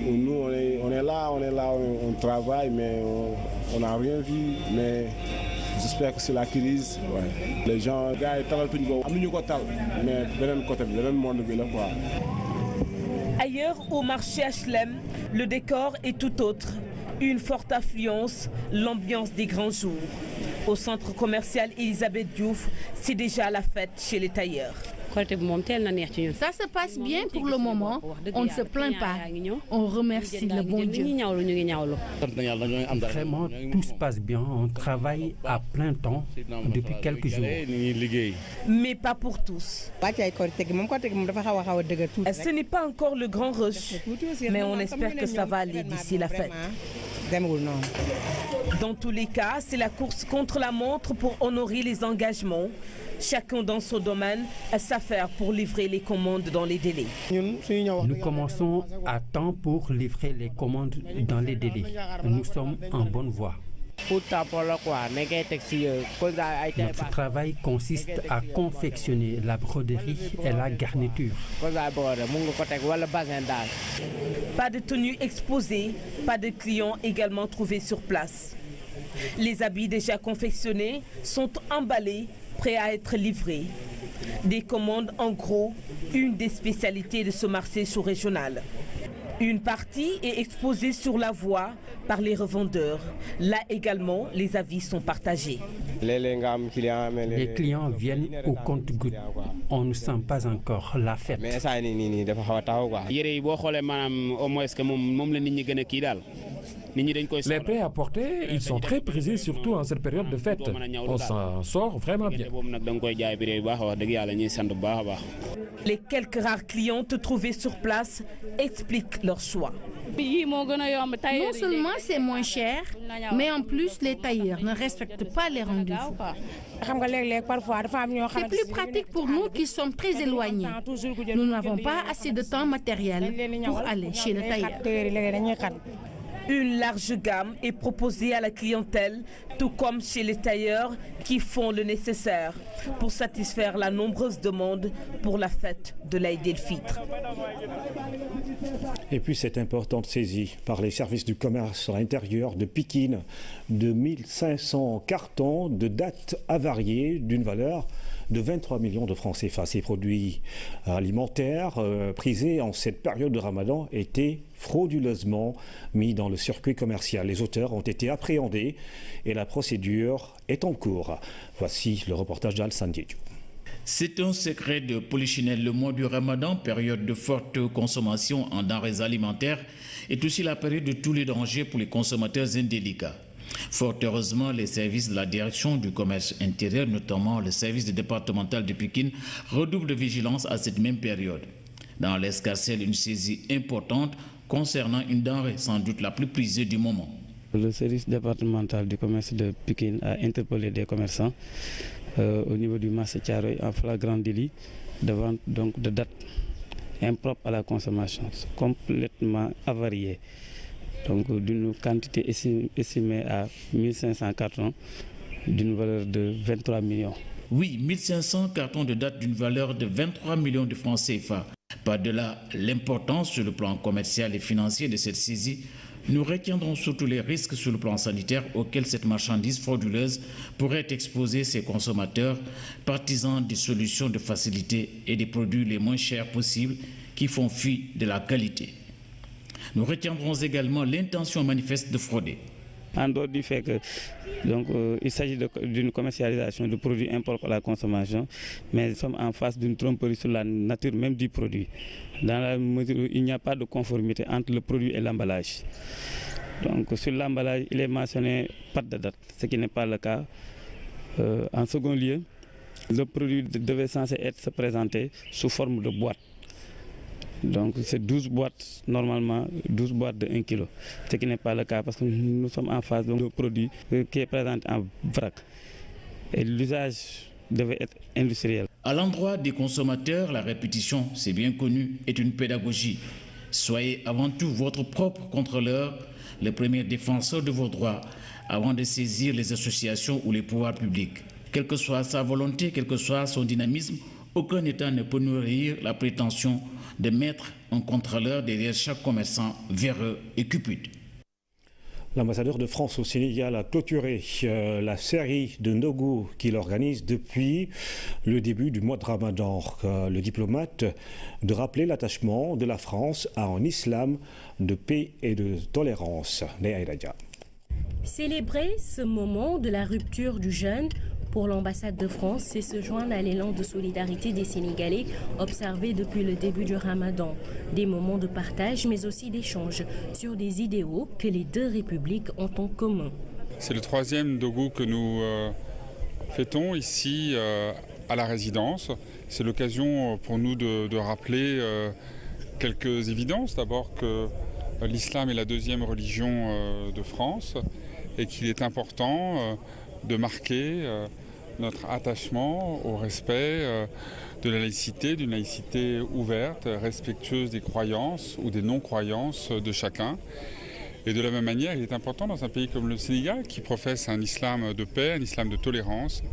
Nous, on est là, on travaille, mais on n'a rien vu. Mais j'espère que c'est la crise. Ouais. Les gens, les gars, ils travaillent tout le monde. Mais le même monde, quoi. Ailleurs, au marché HLM, le décor est tout autre. Une forte affluence, l'ambiance des grands jours. Au centre commercial Elisabeth Diouf, c'est déjà la fête chez les tailleurs. Ça se passe bien pour le moment, on ne se plaint pas. On remercie le bon Dieu. Vraiment, tout se passe bien. On travaille à plein temps depuis quelques jours. Mais pas pour tous. Ce n'est pas encore le grand rush, mais on espère que ça va aller d'ici la fête. Dans tous les cas, c'est la course contre la montre pour honorer les engagements. Chacun dans son domaine s'affaire pour livrer les commandes dans les délais. Nous commençons à temps pour livrer les commandes dans les délais. Nous sommes en bonne voie. Notre travail consiste à confectionner la broderie et la garniture. Pas de tenue exposée, pas de clients également trouvés sur place. Les habits déjà confectionnés sont emballés, prêts à être livrés. Des commandes en gros, une des spécialités de ce marché sous-régional. Une partie est exposée sur la voie par les revendeurs. Là également, les avis sont partagés. Les clients viennent au compte-gouttes. On ne sent pas encore la fête. Les prêt-à-porter, ils sont très prisés, surtout en cette période de fête. On s'en sort vraiment bien. Les quelques rares clients trouvés sur place expliquent leur choix. Non seulement c'est moins cher, mais en plus les tailleurs ne respectent pas les rendez-vous. C'est plus pratique pour nous qui sommes très éloignés. Nous n'avons pas assez de temps matériel pour aller chez le tailleur. Une large gamme est proposée à la clientèle, tout comme chez les tailleurs qui font le nécessaire pour satisfaire la nombreuse demande pour la fête de l'Aïd el-Fitr. Et puis cette importante saisie par les services du commerce à l'intérieur de Pikine de 1500 cartons de dattes avariées d'une valeur de 23 millions de francs CFA. Ces produits alimentaires prisés en cette période de Ramadan étaient frauduleusement mis dans le circuit commercial. Les auteurs ont été appréhendés et la procédure est en cours. Voici le reportage d'Al-San Diédiou. C'est un secret de Polichinelle. Le mois du Ramadan, période de forte consommation en denrées alimentaires, est aussi la période de tous les dangers pour les consommateurs indélicats. Fort heureusement, les services de la direction du commerce intérieur, notamment le service départemental de Pikine, redoublent de vigilance à cette même période. Dans l'escarcelle, une saisie importante concernant une denrée sans doute la plus prisée du moment. Le service départemental du commerce de Pikine a interpellé des commerçants au niveau du marché Thiaroye en flagrant délit de vente donc de dattes impropres à la consommation, complètement avariées. Donc d'une quantité estimée à 1500 cartons d'une valeur de 23 millions. Oui, 1500 cartons de dattes d'une valeur de 23 millions de francs CFA. Par-delà l'importance sur le plan commercial et financier de cette saisie, nous retiendrons surtout les risques sur le plan sanitaire auxquels cette marchandise frauduleuse pourrait exposer ses consommateurs, partisans des solutions de facilité et des produits les moins chers possibles qui font fi de la qualité. Nous retiendrons également l'intention manifeste de frauder. En dehors du fait que il s'agit d'une commercialisation de produits impropres à la consommation, mais nous sommes en face d'une tromperie sur la nature même du produit, dans la mesure où il n'y a pas de conformité entre le produit et l'emballage. Donc sur l'emballage, il est mentionné pas de date, ce qui n'est pas le cas. En second lieu, le produit devait censé se présenter sous forme de boîte. Donc c'est 12 boîtes, normalement 12 boîtes de 1 kg, ce qui n'est pas le cas parce que nous sommes en phase de produit qui est présenté en vrac. Et l'usage devait être industriel. À l'endroit des consommateurs, la répétition, c'est bien connu, est une pédagogie. Soyez avant tout votre propre contrôleur, le premier défenseur de vos droits, avant de saisir les associations ou les pouvoirs publics. Quelle que soit sa volonté, quel que soit son dynamisme, aucun État ne peut nourrir la prétention de mettre un contrôleur derrière chaque commerçant véreux et cupide. L'ambassadeur de France au Sénégal a clôturé la série de Ndogou qu'il organise depuis le début du mois de Ramadan. Le diplomate de rappeler l'attachement de la France à un islam de paix et de tolérance. Célébrer ce moment de la rupture du jeûne pour l'ambassade de France, c'est se joindre à l'élan de solidarité des Sénégalais observé depuis le début du Ramadan. Des moments de partage mais aussi d'échange sur des idéaux que les deux républiques ont en commun. C'est le troisième Ndogou que nous fêtons ici à la résidence. C'est l'occasion pour nous de rappeler quelques évidences. D'abord que l'islam est la deuxième religion de France et qu'il est important de marquer notre attachement au respect de la laïcité, d'une laïcité ouverte, respectueuse des croyances ou des non-croyances de chacun. Et de la même manière, il est important dans un pays comme le Sénégal, qui professe un islam de paix, un islam de tolérance,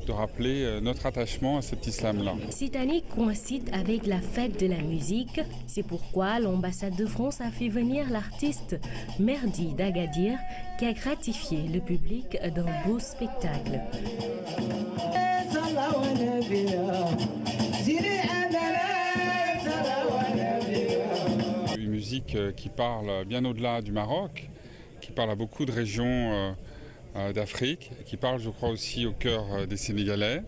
de rappeler notre attachement à cet islam-là. Cette année coïncide avec la fête de la musique. C'est pourquoi l'ambassade de France a fait venir l'artiste Merdi d'Agadir qui a gratifié le public d'un beau spectacle. Une musique qui parle bien au-delà du Maroc, qui parle à beaucoup de régions d'Afrique, qui parle, je crois, aussi au cœur des Sénégalais.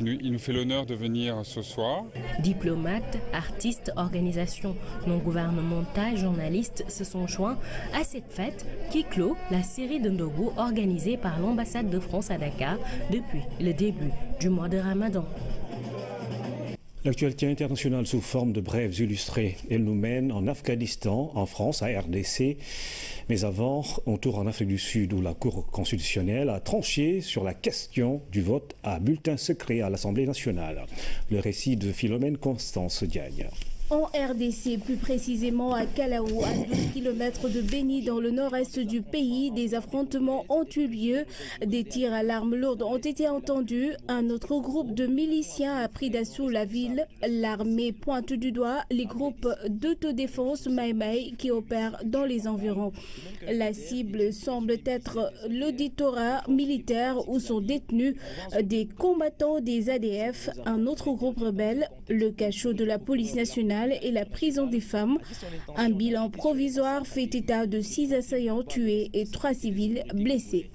Il nous fait l'honneur de venir ce soir. Diplomates, artistes, organisations non gouvernementales, journalistes se sont joints à cette fête qui clôt la série de Ndogou organisée par l'ambassade de France à Dakar depuis le début du mois de Ramadan. L'actualité internationale sous forme de brèves illustrées. Elle nous mène en Afghanistan, en France, à RDC. Mais avant, on tourne en Afrique du Sud où la Cour constitutionnelle a tranché sur la question du vote à bulletin secret à l'Assemblée nationale. Le récit de Philomène Constance Diagne. En RDC, plus précisément à Kalaou, à 12 km de Béni, dans le nord-est du pays, des affrontements ont eu lieu. Des tirs à l'arme lourde ont été entendus. Un autre groupe de miliciens a pris d'assaut la ville. L'armée pointe du doigt les groupes d'autodéfense Maïmaï qui opèrent dans les environs. La cible semble être l'auditorat militaire où sont détenus des combattants des ADF, un autre groupe rebelle, le cachot de la police nationale et la prison des femmes. Un bilan provisoire fait état de 6 assaillants tués et 3 civils blessés.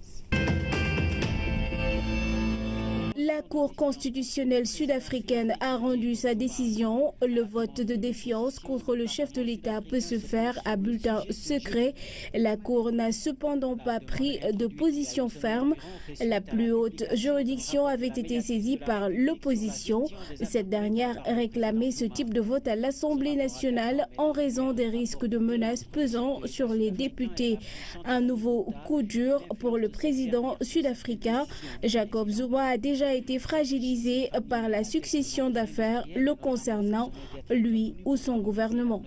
La Cour constitutionnelle sud-africaine a rendu sa décision. Le vote de défiance contre le chef de l'État peut se faire à bulletin secret. La Cour n'a cependant pas pris de position ferme. La plus haute juridiction avait été saisie par l'opposition. Cette dernière réclamait ce type de vote à l'Assemblée nationale en raison des risques de menaces pesant sur les députés. Un nouveau coup dur pour le président sud-africain. Jacob Zuma a déjà été fragilisé par la succession d'affaires le concernant, lui ou son gouvernement.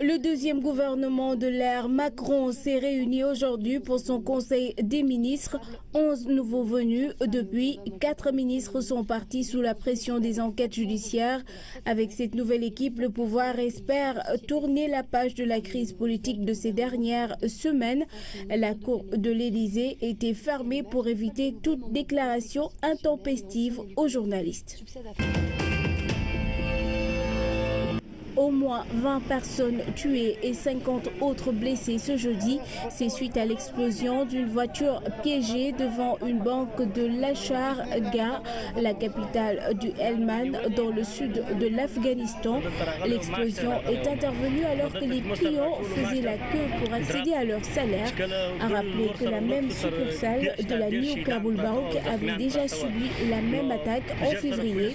Le deuxième gouvernement de l'ère Macron s'est réuni aujourd'hui pour son conseil des ministres. 11 nouveaux venus. Depuis, 4 ministres sont partis sous la pression des enquêtes judiciaires. Avec cette nouvelle équipe, le pouvoir espère tourner la page de la crise politique de ces dernières semaines. La cour de l'Élysée était fermée pour éviter toute déclaration intempestive aux journalistes. Au moins 20 personnes tuées et 50 autres blessées ce jeudi. C'est suite à l'explosion d'une voiture piégée devant une banque de Lashkar-Gah, la capitale du Helmand, dans le sud de l'Afghanistan. L'explosion est intervenue alors que les clients faisaient la queue pour accéder à leur salaire. A rappelé que la même succursale de la New Kabul Bank avait déjà subi la même attaque en février.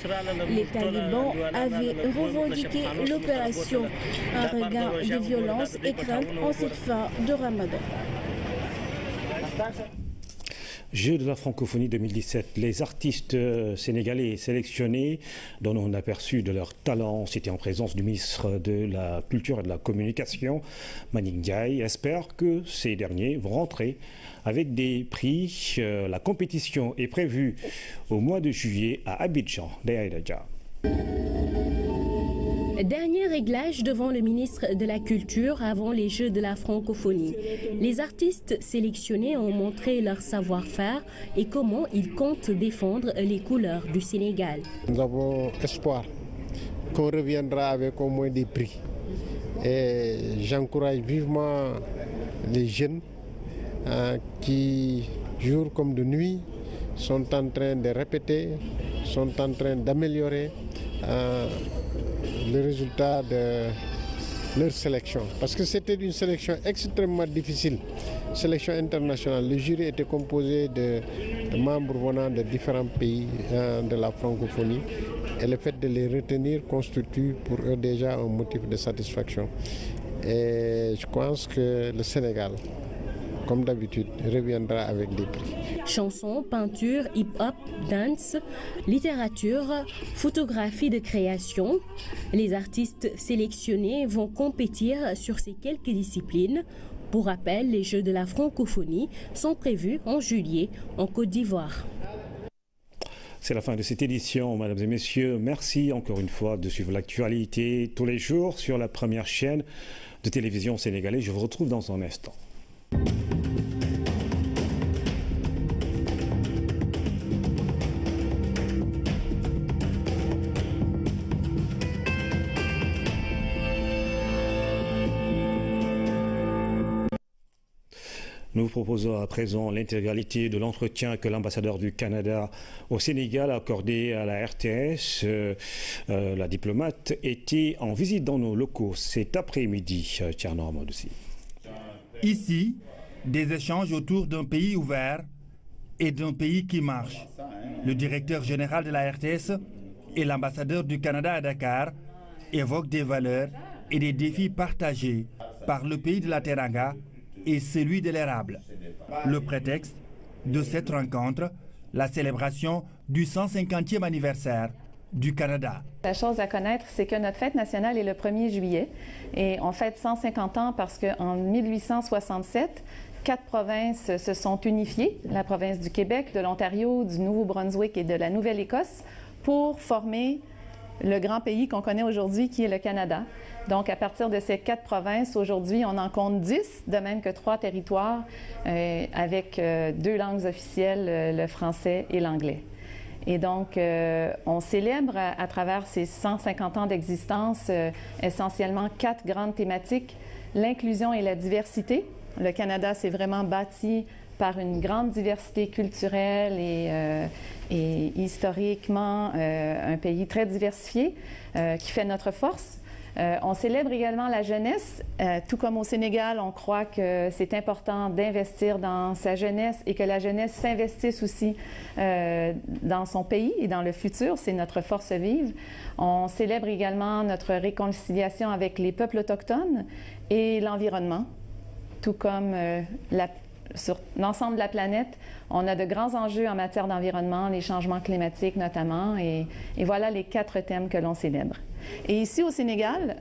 Les talibans avaient revendiqué l'opération. Un regain de violence et crainte en cette fin de Ramadan. Jeux de la francophonie 2017, les artistes sénégalais sélectionnés donnent un aperçu de leur talent. C'était en présence du ministre de la Culture et de la Communication, Manick Ndiaye, espère que ces derniers vont rentrer avec des prix. La compétition est prévue au mois de juillet à Abidjan. Dernier réglage devant le ministre de la Culture avant les Jeux de la francophonie. Les artistes sélectionnés ont montré leur savoir-faire et comment ils comptent défendre les couleurs du Sénégal. Nous avons espoir qu'on reviendra avec au moins des prix. Et j'encourage vivement les jeunes qui, jour comme de nuit, sont en train de répéter, sont en train d'améliorer le résultat de leur sélection. Parce que c'était une sélection extrêmement difficile, sélection internationale. Le jury était composé de membres venant de différents pays de la francophonie. Et le fait de les retenir constitue pour eux déjà un motif de satisfaction. Et je pense que le Sénégal, comme d'habitude, reviendra avec des prix. Chansons, peinture, hip-hop, dance, littérature, photographie de création. Les artistes sélectionnés vont compétir sur ces quelques disciplines. Pour rappel, les Jeux de la francophonie sont prévus en juillet en Côte d'Ivoire. C'est la fin de cette édition, mesdames et messieurs. Merci encore une fois de suivre l'actualité tous les jours sur la première chaîne de télévision sénégalaise. Je vous retrouve dans un instant. Nous vous proposons à présent l'intégralité de l'entretien que l'ambassadeur du Canada au Sénégal a accordé à la RTS. La diplomate était en visite dans nos locaux cet après-midi. Tcherno Amadouci. Ici, des échanges autour d'un pays ouvert et d'un pays qui marche. Le directeur général de la RTS et l'ambassadeur du Canada à Dakar évoquent des valeurs et des défis partagés par le pays de la Teranga et celui de l'érable. Le prétexte de cette rencontre, la célébration du 150e anniversaire du Canada. La chose à connaître, c'est que notre fête nationale est le 1er juillet et on fête 150 ans parce qu'en 1867, 4 provinces se sont unifiées, la province du Québec, de l'Ontario, du Nouveau-Brunswick et de la Nouvelle-Écosse, pour former le grand pays qu'on connaît aujourd'hui, qui est le Canada. Donc, à partir de ces 4 provinces, aujourd'hui, on en compte 10, de même que 3 territoires, avec 2 langues officielles, le français et l'anglais. Et donc, on célèbre à travers ces 150 ans d'existence essentiellement 4 grandes thématiques. L'inclusion et la diversité. Le Canada s'est vraiment bâti par une grande diversité culturelle et historiquement un pays très diversifié qui fait notre force. On célèbre également la jeunesse. Tout comme au Sénégal, on croit que c'est important d'investir dans sa jeunesse et que la jeunesse s'investisse aussi dans son pays et dans le futur. C'est notre force vive. On célèbre également notre réconciliation avec les peuples autochtones et l'environnement. Tout comme sur l'ensemble de la planète, on a de grands enjeux en matière d'environnement, les changements climatiques notamment, et voilà les 4 thèmes que l'on célèbre. Et ici au Sénégal,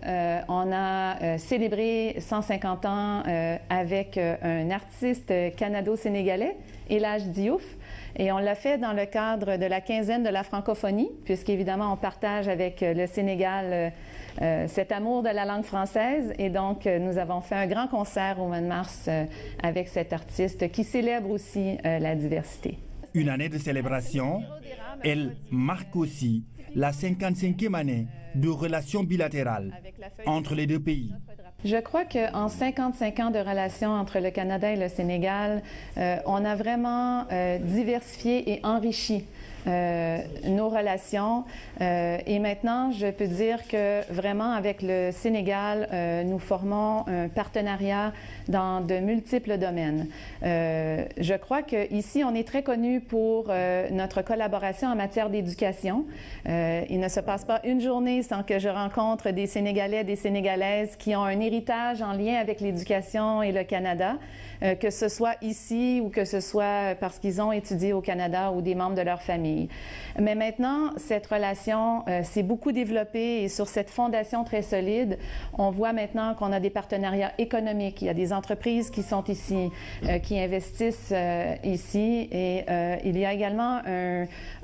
on a célébré 150 ans avec un artiste canado-sénégalais, El Hadj Diouf, et on l'a fait dans le cadre de la quinzaine de la francophonie, puisqu'évidemment on partage avec le Sénégal cet amour de la langue française. Et donc, nous avons fait un grand concert au mois de mars avec cet artiste qui célèbre aussi la diversité. Une année de célébration, elle marque aussi la 55e année de relations bilatérales entre les 2 pays. Je crois qu'en 55 ans de relations entre le Canada et le Sénégal, on a vraiment diversifié et enrichi nos relations. Et maintenant, je peux dire que vraiment avec le Sénégal, nous formons un partenariat dans de multiples domaines. Je crois qu'ici, on est très connu pour notre collaboration en matière d'éducation. Il ne se passe pas une journée sans que je rencontre des Sénégalais, des Sénégalaises qui ont un héritage en lien avec l'éducation et le Canada, que ce soit ici ou que ce soit parce qu'ils ont étudié au Canada ou des membres de leur famille. Mais maintenant, cette relation s'est beaucoup développée et sur cette fondation très solide, on voit maintenant qu'on a des partenariats économiques. Il y a des entreprises qui sont ici, qui investissent ici et il y a également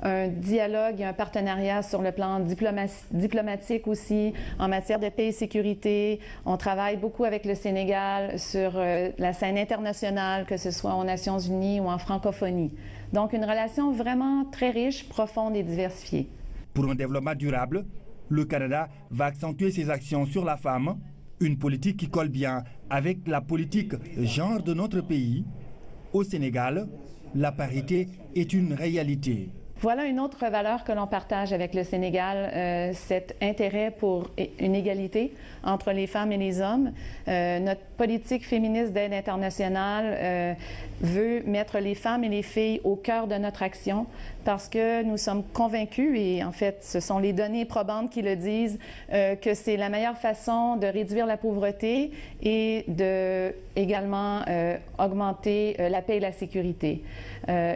un dialogue et un partenariat sur le plan diplomatique aussi en matière de paix et sécurité. On travaille beaucoup avec le Sénégal sur la scène internationale, que ce soit aux Nations Unies ou en francophonie. Donc, une relation vraiment très riche, profonde et diversifiée. Pour un développement durable, le Canada va accentuer ses actions sur la femme, une politique qui colle bien avec la politique genre de notre pays. Au Sénégal, la parité est une réalité. Voilà une autre valeur que l'on partage avec le Sénégal, cet intérêt pour une égalité entre les femmes et les hommes. Notre politique féministe d'aide internationale veut mettre les femmes et les filles au cœur de notre action parce que nous sommes convaincus, et en fait ce sont les données probantes qui le disent, que c'est la meilleure façon de réduire la pauvreté et de également augmenter la paix et la sécurité.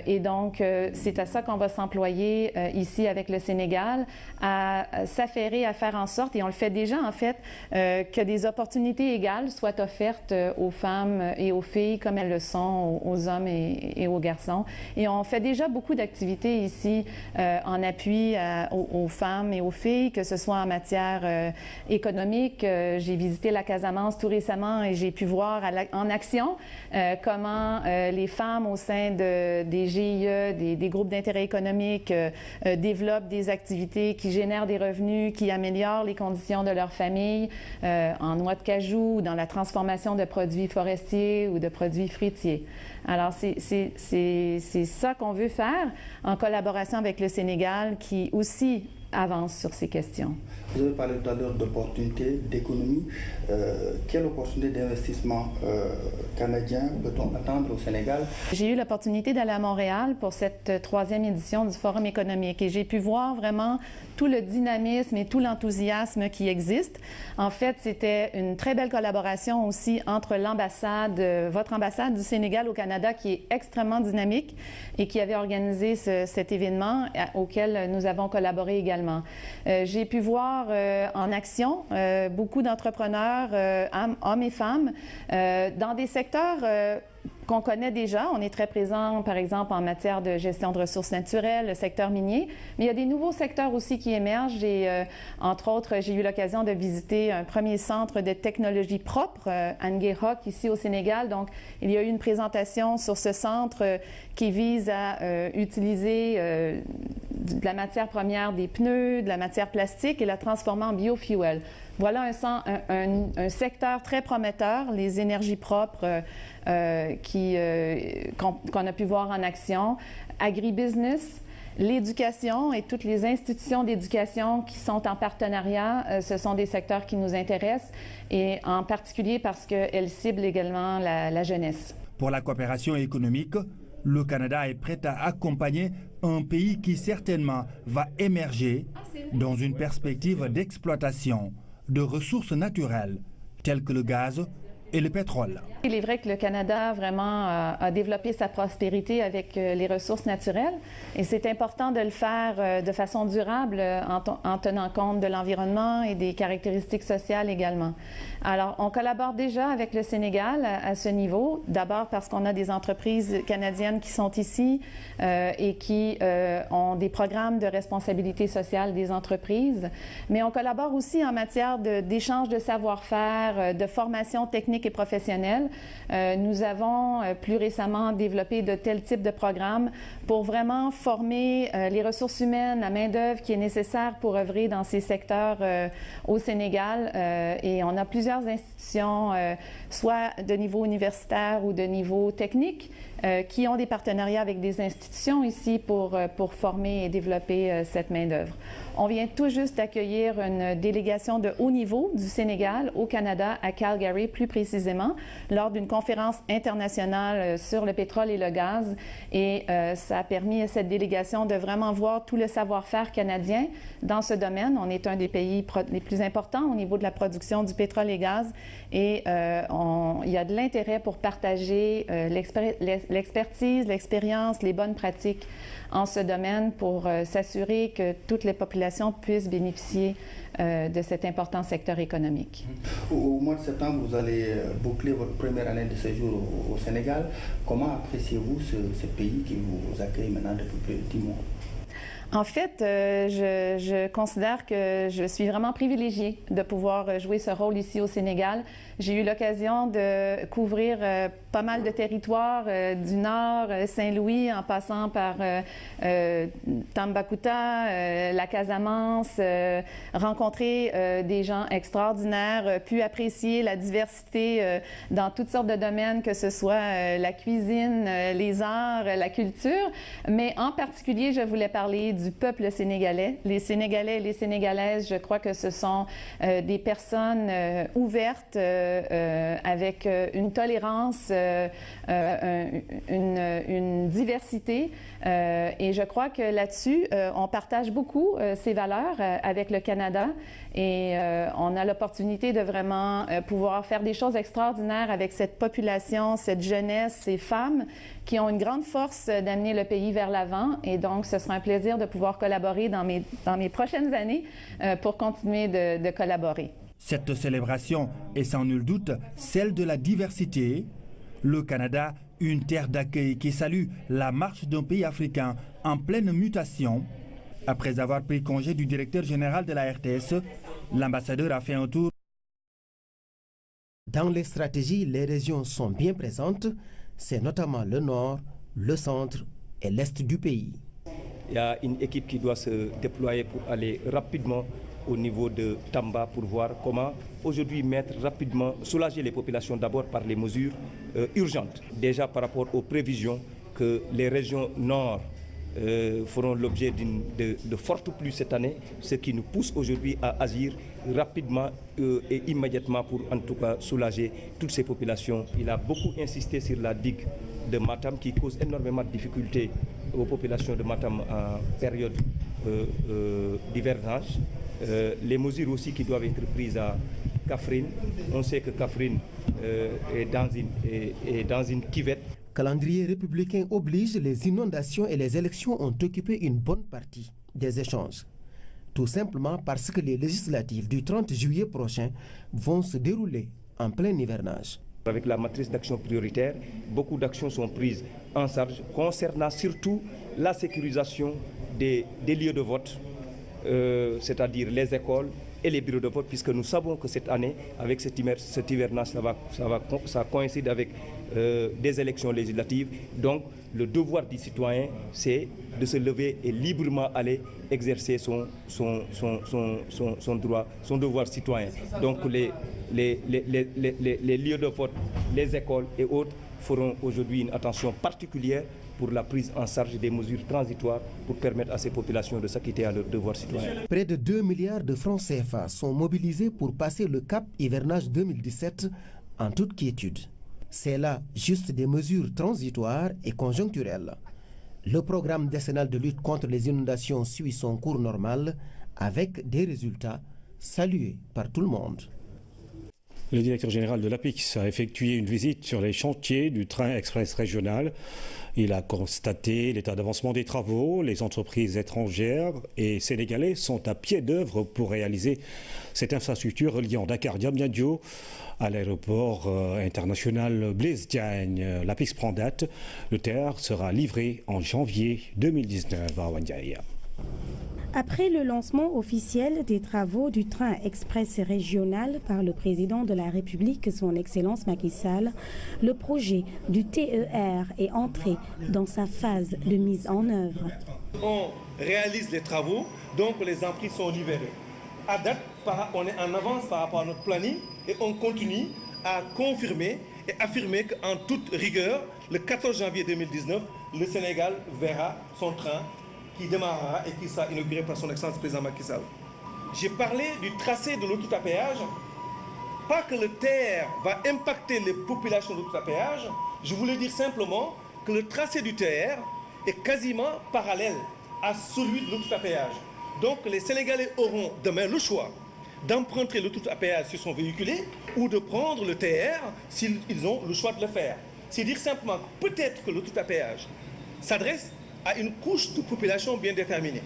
Et donc, c'est à ça qu'on va s'employer ici avec le Sénégal, à s'affairer, à faire en sorte, et on le fait déjà en fait, que des opportunités égales soient offertes aux femmes et aux filles comme elles le sont aux hommes et aux garçons. Et on fait déjà beaucoup d'activités ici en appui aux femmes et aux filles, que ce soit en matière économique. J'ai visité la Casamance tout récemment et j'ai pu voir en action comment les femmes au sein des GIE, des groupes d'intérêt économique, développent des activités qui génèrent des revenus, qui améliorent les conditions de leur famille en noix de cajou, dans la transformation de produits forestiers ou de produits fruitiers. Alors, c'est ça qu'on veut faire en collaboration avec le Sénégal qui aussi avance sur ces questions. Vous avez parlé tout à l'heure d'opportunités, d'économie. Quelle opportunité d'investissement canadien peut-on attendre au Sénégal? J'ai eu l'opportunité d'aller à Montréal pour cette 3e édition du Forum économique et j'ai pu voir vraiment tout le dynamisme et tout l'enthousiasme qui existe. En fait, c'était une très belle collaboration aussi entre l'ambassade, votre ambassade du Sénégal au Canada qui est extrêmement dynamique et qui avait organisé cet événement auquel nous avons collaboré également. également. J'ai pu voir en action beaucoup d'entrepreneurs, hommes et femmes, dans des secteurs qu'on connaît déjà. On est très présent, par exemple, en matière de gestion de ressources naturelles, le secteur minier, mais il y a des nouveaux secteurs aussi qui émergent et, entre autres, j'ai eu l'occasion de visiter un premier centre de technologie propre, Nguéroc, ici au Sénégal. Donc, il y a eu une présentation sur ce centre qui vise à utiliser de la matière première des pneus, de la matière plastique et la transformer en biofuel. Voilà un secteur très prometteur, les énergies propres qu'on a pu voir en action, agribusiness, l'éducation et toutes les institutions d'éducation qui sont en partenariat, ce sont des secteurs qui nous intéressent et en particulier parce qu'elles ciblent également la jeunesse. Pour la coopération économique, le Canada est prêt à accompagner un pays qui certainement va émerger dans une perspective d'exploitation de ressources naturelles telles que le gaz et le pétrole. Il est vrai que le Canada vraiment a développé sa prospérité avec les ressources naturelles et c'est important de le faire de façon durable en tenant compte de l'environnement et des caractéristiques sociales également. Alors, on collabore déjà avec le Sénégal à ce niveau, d'abord parce qu'on a des entreprises canadiennes qui sont ici et qui ont des programmes de responsabilité sociale des entreprises, mais on collabore aussi en matière d'échange de savoir-faire, de formation technique et professionnelle. Nous avons plus récemment développé de tels types de programmes pour vraiment former les ressources humaines, la main-d'œuvre qui est nécessaire pour œuvrer dans ces secteurs au Sénégal. Et on a plusieurs institutions, soit de niveau universitaire ou de niveau technique, qui ont des partenariats avec des institutions ici pour former et développer cette main-d'œuvre. On vient tout juste d'accueillir une délégation de haut niveau du Sénégal au Canada, à Calgary plus précisément, lors d'une conférence internationale sur le pétrole et le gaz. Et ça a permis à cette délégation de vraiment voir tout le savoir-faire canadien dans ce domaine. On est un des pays les plus importants au niveau de la production du pétrole et gaz. Et il y a de l'intérêt pour partager l'expertise, l'expérience, les bonnes pratiques en ce domaine pour s'assurer que toutes les populations puissent bénéficier de cet important secteur économique. Au mois de septembre, vous allez boucler votre première année de séjour au Sénégal. Comment appréciez-vous ce pays qui vous accueille maintenant depuis plus de 10 mois? En fait, je considère que je suis vraiment privilégiée de pouvoir jouer ce rôle ici au Sénégal. J'ai eu l'occasion de couvrir pas mal de territoires du Nord, Saint-Louis, en passant par Tambacounda, la Casamance, rencontrer des gens extraordinaires, pu apprécier la diversité dans toutes sortes de domaines, que ce soit la cuisine, les arts, la culture. Mais en particulier, je voulais parler du peuple sénégalais. Les Sénégalais et les Sénégalaises, je crois que ce sont des personnes ouvertes, avec une tolérance, une diversité. Et je crois que là-dessus, on partage beaucoup ces valeurs avec le Canada et on a l'opportunité de vraiment pouvoir faire des choses extraordinaires avec cette population, cette jeunesse, ces femmes qui ont une grande force d'amener le pays vers l'avant. Et donc, ce sera un plaisir de pouvoir collaborer dans mes prochaines années pour continuer de collaborer. Cette célébration est sans nul doute celle de la diversité. Le Canada, une terre d'accueil qui salue la marche d'un pays africain en pleine mutation. Après avoir pris congé du directeur général de la RTS, l'ambassadeur a fait un tour. Dans les stratégies, les régions sont bien présentes. C'est notamment le nord, le centre et l'est du pays. Il y a une équipe qui doit se déployer pour aller rapidement au niveau de Tamba pour voir comment aujourd'hui mettre rapidement, soulager les populations d'abord par les mesures urgentes. Déjà par rapport aux prévisions que les régions nord feront l'objet de fortes pluies cette année, ce qui nous pousse aujourd'hui à agir rapidement et immédiatement pour en tout cas soulager toutes ces populations. Il a beaucoup insisté sur la digue de Matam qui cause énormément de difficultés aux populations de Matam en période d'hivernage. Les mesures aussi qui doivent être prises à Kaffrine. On sait que Kaffrine est dans une cuvette. Calendrier républicain oblige, les inondations et les élections ont occupé une bonne partie des échanges. Tout simplement parce que les législatives du 30 juillet prochain vont se dérouler en plein hivernage. Avec la matrice d'action prioritaire, beaucoup d'actions sont prises en charge concernant surtout la sécurisation des lieux de vote, c'est-à-dire les écoles et les bureaux de vote, puisque nous savons que cette année, avec cet hivernage, ça coïncide avec des élections législatives. Donc, le devoir du citoyen, c'est de se lever et librement aller exercer son droit, son devoir citoyen. Donc, les lieux de vote, les écoles et autres feront aujourd'hui une attention particulière pour la prise en charge des mesures transitoires pour permettre à ces populations de s'acquitter à leurs devoirs citoyens. Près de 2 milliards de francs CFA sont mobilisés pour passer le cap hivernage 2017 en toute quiétude. C'est là juste des mesures transitoires et conjoncturelles. Le programme décennal de lutte contre les inondations suit son cours normal avec des résultats salués par tout le monde. Le directeur général de l'APIX a effectué une visite sur les chantiers du train express régional. Il a constaté l'état d'avancement des travaux. Les entreprises étrangères et sénégalais sont à pied d'œuvre pour réaliser cette infrastructure reliant Dakar-Diamniadio à l'aéroport international Blaise Diagne. L'APIX prend date. Le TER sera livré en janvier 2019 à Wandiaï. Après le lancement officiel des travaux du train express régional par le président de la République, son Excellence Macky Sall, le projet du TER est entré dans sa phase de mise en œuvre. On réalise les travaux, donc les emprises sont libérées. À date, on est en avance par rapport à notre planning et on continue à confirmer et affirmer qu'en toute rigueur, le 14 janvier 2019, le Sénégal verra son train qui démarrera et qui sera inauguré par son Excellence président Macky Sall. J'ai parlé du tracé de l'autoroute à péage. Pas que le TER va impacter les populations de l'autoroute à péage, je voulais dire simplement que le tracé du TER est quasiment parallèle à celui de l'autoroute à péage. Donc les Sénégalais auront demain le choix d'emprunter l'autoroute à péage s'ils sont véhiculés ou de prendre le TER s'ils ont le choix de le faire. C'est dire simplement que peut-être que l'autoroute à péage s'adresse à une couche de population bien déterminée.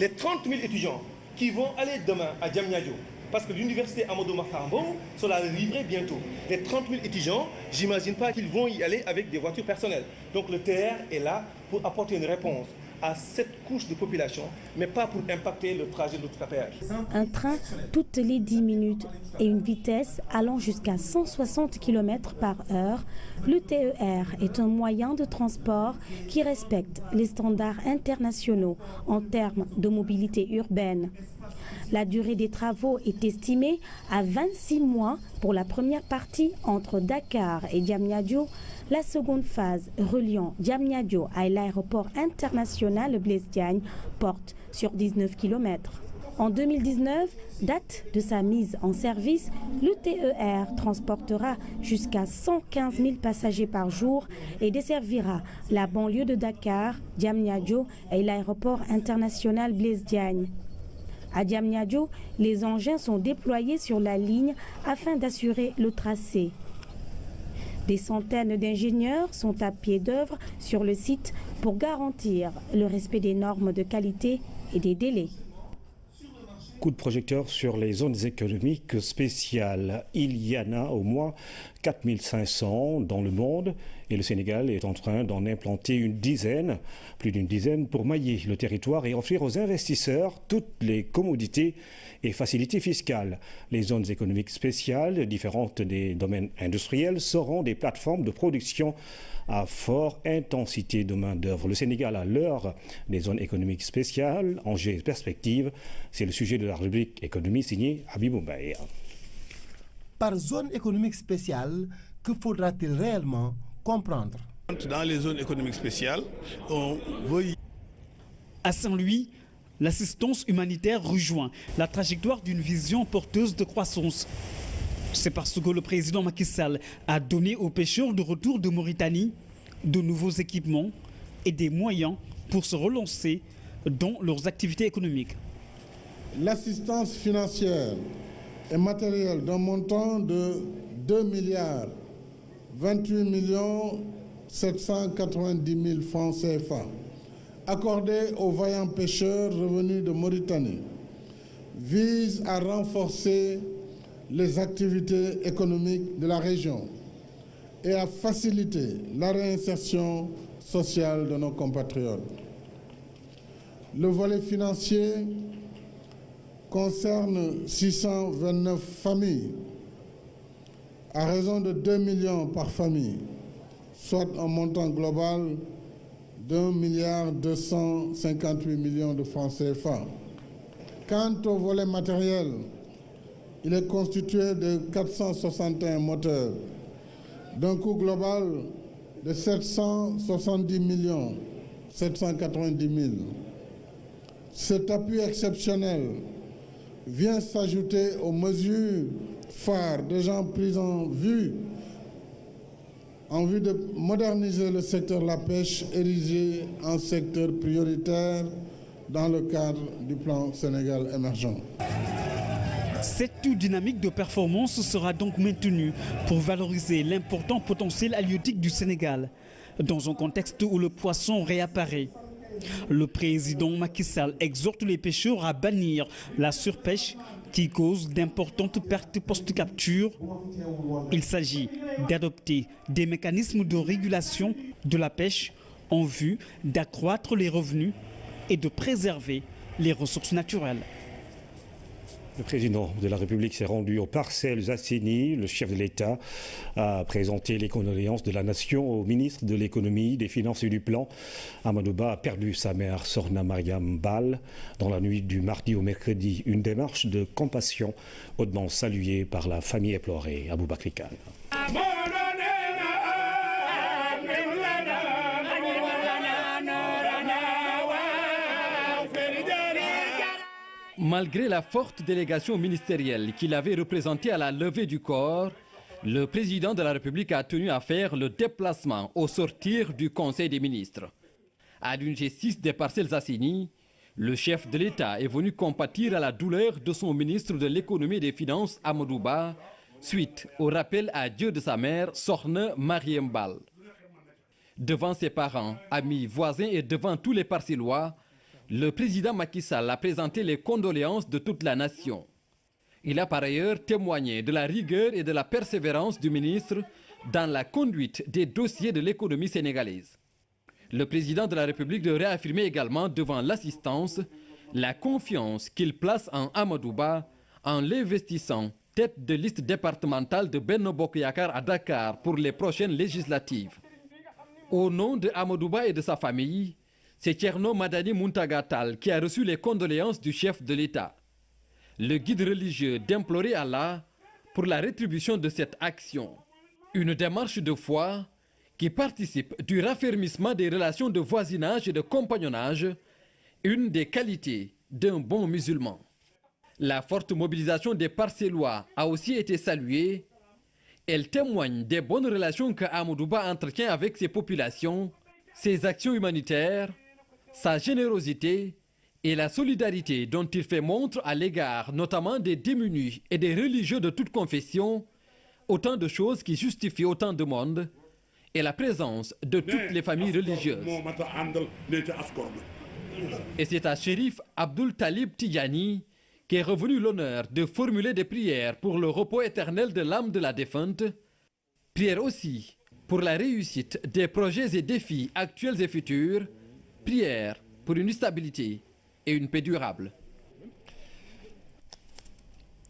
Les 30 000 étudiants qui vont aller demain à Diamniadio, parce que l'université Amadou Mahtar Mbow sera livrée bientôt. Les 30 000 étudiants, j'imagine pas qu'ils vont y aller avec des voitures personnelles. Donc le TER est là pour apporter une réponse à cette couche de population, mais pas pour impacter le trajet de l'autoroute à péage. Un train toutes les 10 minutes et une vitesse allant jusqu'à 160 km/h, le TER est un moyen de transport qui respecte les standards internationaux en termes de mobilité urbaine. La durée des travaux est estimée à 26 mois pour la première partie entre Dakar et Diamniadio. La seconde phase reliant Diamniadio à l'aéroport international Blaise Diagne porte sur 19 km. En 2019, date de sa mise en service, le TER transportera jusqu'à 115 000 passagers par jour et desservira la banlieue de Dakar, Diamniadio et l'aéroport international Blaise Diagne. À Diamniadio, les engins sont déployés sur la ligne afin d'assurer le tracé. Des centaines d'ingénieurs sont à pied d'œuvre sur le site pour garantir le respect des normes de qualité et des délais. Coup de projecteur sur les zones économiques spéciales. Il y en a au moins 4500 dans le monde et le Sénégal est en train d'en implanter une dizaine, plus d'une dizaine, pour mailler le territoire et offrir aux investisseurs toutes les commodités et facilités fiscales. Les zones économiques spéciales, différentes des domaines industriels, seront des plateformes de production à forte intensité de main-d'œuvre. Le Sénégal a l'heure des zones économiques spéciales, enjeux et perspectives. C'est le sujet de la rubrique économie signée Habibou Mbaye. Par zone économique spéciale, que faudra-t-il réellement comprendre? Dans les zones économiques spéciales, on veut... À Saint-Louis, l'assistance humanitaire rejoint la trajectoire d'une vision porteuse de croissance. C'est parce que le président Macky Sall a donné aux pêcheurs de retour de Mauritanie de nouveaux équipements et des moyens pour se relancer dans leurs activités économiques. L'assistance financière et matérielle d'un montant de 2 milliards 28 790 000 francs CFA accordée aux vaillants pêcheurs revenus de Mauritanie vise à renforcer les activités économiques de la région et à faciliter la réinsertion sociale de nos compatriotes. Le volet financier concerne 629 familles, à raison de 2 millions par famille, soit un montant global d'1,258 milliard de francs CFA. Quant au volet matériel, il est constitué de 461 moteurs, d'un coût global de 770 790 000. Cet appui exceptionnel vient s'ajouter aux mesures phares déjà prises en vue de moderniser le secteur de la pêche érigé en secteur prioritaire dans le cadre du plan Sénégal émergent. Cette dynamique de performance sera donc maintenue pour valoriser l'important potentiel halieutique du Sénégal, dans un contexte où le poisson réapparaît. Le président Macky Sall exhorte les pêcheurs à bannir la surpêche qui cause d'importantes pertes post-capture. Il s'agit d'adopter des mécanismes de régulation de la pêche en vue d'accroître les revenus et de préserver les ressources naturelles. Le président de la République s'est rendu aux parcelles Zassini. Le chef de l'État a présenté les condoléances de la nation au ministre de l'économie, des finances et du plan. Amadou Ba a perdu sa mère, Sorna Mariam Bal, dans la nuit du mardi au mercredi. Une démarche de compassion hautement saluée par la famille éplorée. Aboubakri Kane. Malgré la forte délégation ministérielle qu'il avait représentée à la levée du corps, le président de la République a tenu à faire le déplacement au sortir du Conseil des ministres. À l'unité 6 des parcelles Zassini, le chef de l'État est venu compatir à la douleur de son ministre de l'économie et des finances, Amadou Ba, suite au rappel à Dieu de sa mère, Sorna Mariam Bal. Devant ses parents, amis, voisins et devant tous les Parcellois, le président Macky Sall a présenté les condoléances de toute la nation. Il a par ailleurs témoigné de la rigueur et de la persévérance du ministre dans la conduite des dossiers de l'économie sénégalaise. Le président de la République a réaffirmé également devant l'assistance la confiance qu'il place en Amadou Ba en l'investissant tête de liste départementale de Benno Bokk Yakaar à Dakar pour les prochaines législatives. Au nom de Amadou Ba et de sa famille, c'est Thierno Madani Mountaga Tall qui a reçu les condoléances du chef de l'État. Le guide religieux d'implorer Allah pour la rétribution de cette action. Une démarche de foi qui participe du raffermissement des relations de voisinage et de compagnonnage, une des qualités d'un bon musulman. La forte mobilisation des Parcellois a aussi été saluée. Elle témoigne des bonnes relations que Amadou Ba entretient avec ses populations, ses actions humanitaires, sa générosité et la solidarité dont il fait montre à l'égard notamment des démunis et des religieux de toute confession, autant de choses qui justifient autant de monde et la présence de toutes les familles religieuses. Et c'est à Chérif Abdul Talib Tijani qu'est revenu l'honneur de formuler des prières pour le repos éternel de l'âme de la défunte, prières aussi pour la réussite des projets et défis actuels et futurs, prière pour une stabilité et une paix durable.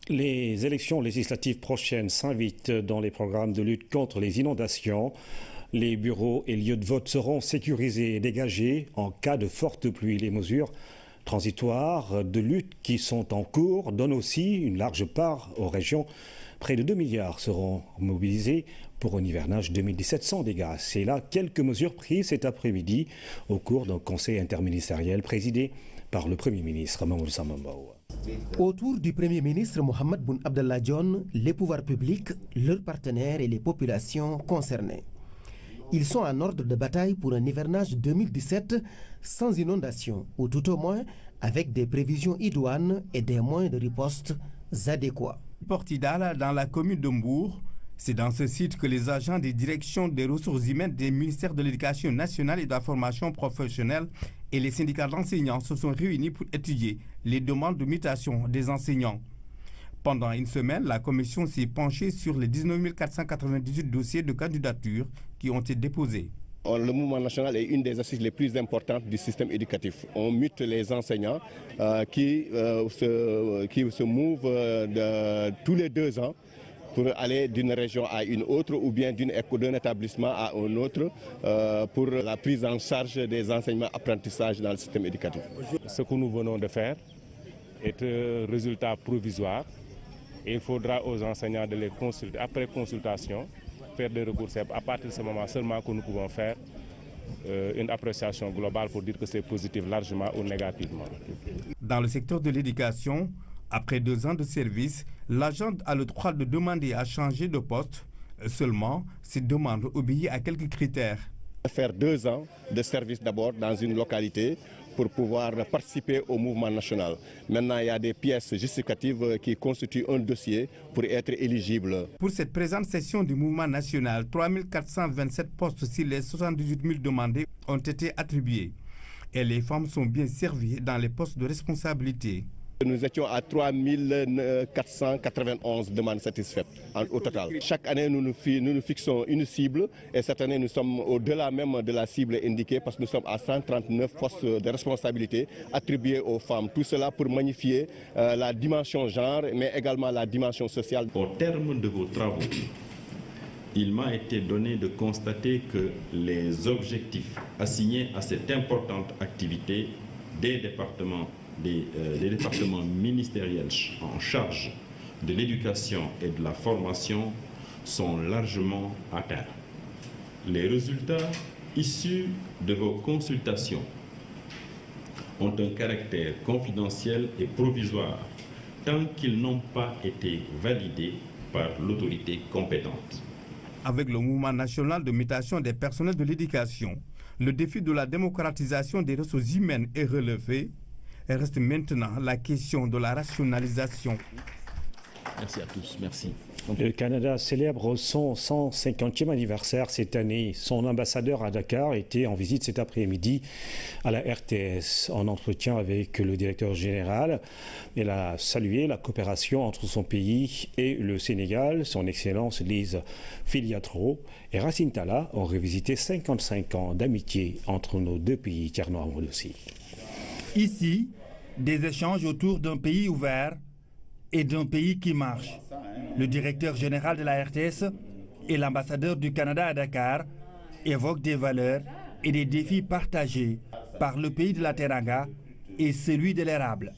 Les élections législatives prochaines s'invitent dans les programmes de lutte contre les inondations. Les bureaux et lieux de vote seront sécurisés et dégagés en cas de forte pluie. Les mesures transitoires de lutte qui sont en cours donnent aussi une large part aux régions. Près de 2 milliards seront mobilisés pour un hivernage 2017 sans dégâts. C'est là quelques mesures prises cet après-midi au cours d'un conseil interministériel présidé par le Premier ministre Mamadou Samambao. Autour du Premier ministre Mohamed Boun Abdallah Dionne, les pouvoirs publics, leurs partenaires et les populations concernées. Ils sont en ordre de bataille pour un hivernage 2017 sans inondation, ou tout au moins avec des prévisions idoines et des moyens de riposte adéquats. Portidal, dans la commune de Mbour, c'est dans ce site que les agents des directions des ressources humaines des ministères de l'Éducation nationale et de la formation professionnelle et les syndicats d'enseignants se sont réunis pour étudier les demandes de mutation des enseignants. Pendant une semaine, la commission s'est penchée sur les 19 498 dossiers de candidature qui ont été déposés. Le mouvement national est une des assises les plus importantes du système éducatif. On mute les enseignants qui se mouvent tous les 2 ans pour aller d'une région à une autre ou bien d'un établissement à un autre pour la prise en charge des enseignements apprentissages dans le système éducatif. Ce que nous venons de faire est un résultat provisoire et il faudra aux enseignants de les consulter après consultation, faire des recours. C'est à partir de ce moment seulement que nous pouvons faire une appréciation globale pour dire que c'est positif largement ou négativement. Dans le secteur de l'éducation, après 2 ans de service, l'agent a le droit de demander à changer de poste. Seulement, cette demande obéit à quelques critères. Faire 2 ans de service d'abord dans une localité pour pouvoir participer au mouvement national. Maintenant, il y a des pièces justificatives qui constituent un dossier pour être éligible. Pour cette présente session du mouvement national, 3 427 postes sur les 78 000 demandés ont été attribués. Et les femmes sont bien servies dans les postes de responsabilité. Nous étions à 3 491 demandes satisfaites au total. Chaque année, nous nous fixons une cible et cette année, nous sommes au-delà même de la cible indiquée parce que nous sommes à 139 postes de responsabilité attribués aux femmes. Tout cela pour magnifier la dimension genre, mais également la dimension sociale. Au terme de vos travaux, il m'a été donné de constater que les objectifs assignés à cette importante activité des départements ministériels en charge de l'éducation et de la formation sont largement atteints. Les résultats issus de vos consultations ont un caractère confidentiel et provisoire tant qu'ils n'ont pas été validés par l'autorité compétente. Avec le mouvement national de mutation des personnels de l'éducation, le défi de la démocratisation des ressources humaines est relevé. Reste maintenant la question de la rationalisation. Merci à tous, merci. Le Canada célèbre son 150e anniversaire cette année. Son ambassadeur à Dakar était en visite cet après-midi à la RTS. En entretien avec le directeur général, elle a salué la coopération entre son pays et le Sénégal. Son Excellence Lise Filiatro et Racine Talla ont revisité 55 ans d'amitié entre nos 2 pays. Tierno Amadou aussi. Ici, des échanges autour d'un pays ouvert et d'un pays qui marche. Le directeur général de la RTS et l'ambassadeur du Canada à Dakar évoquent des valeurs et des défis partagés par le pays de la Teranga et celui de l'érable.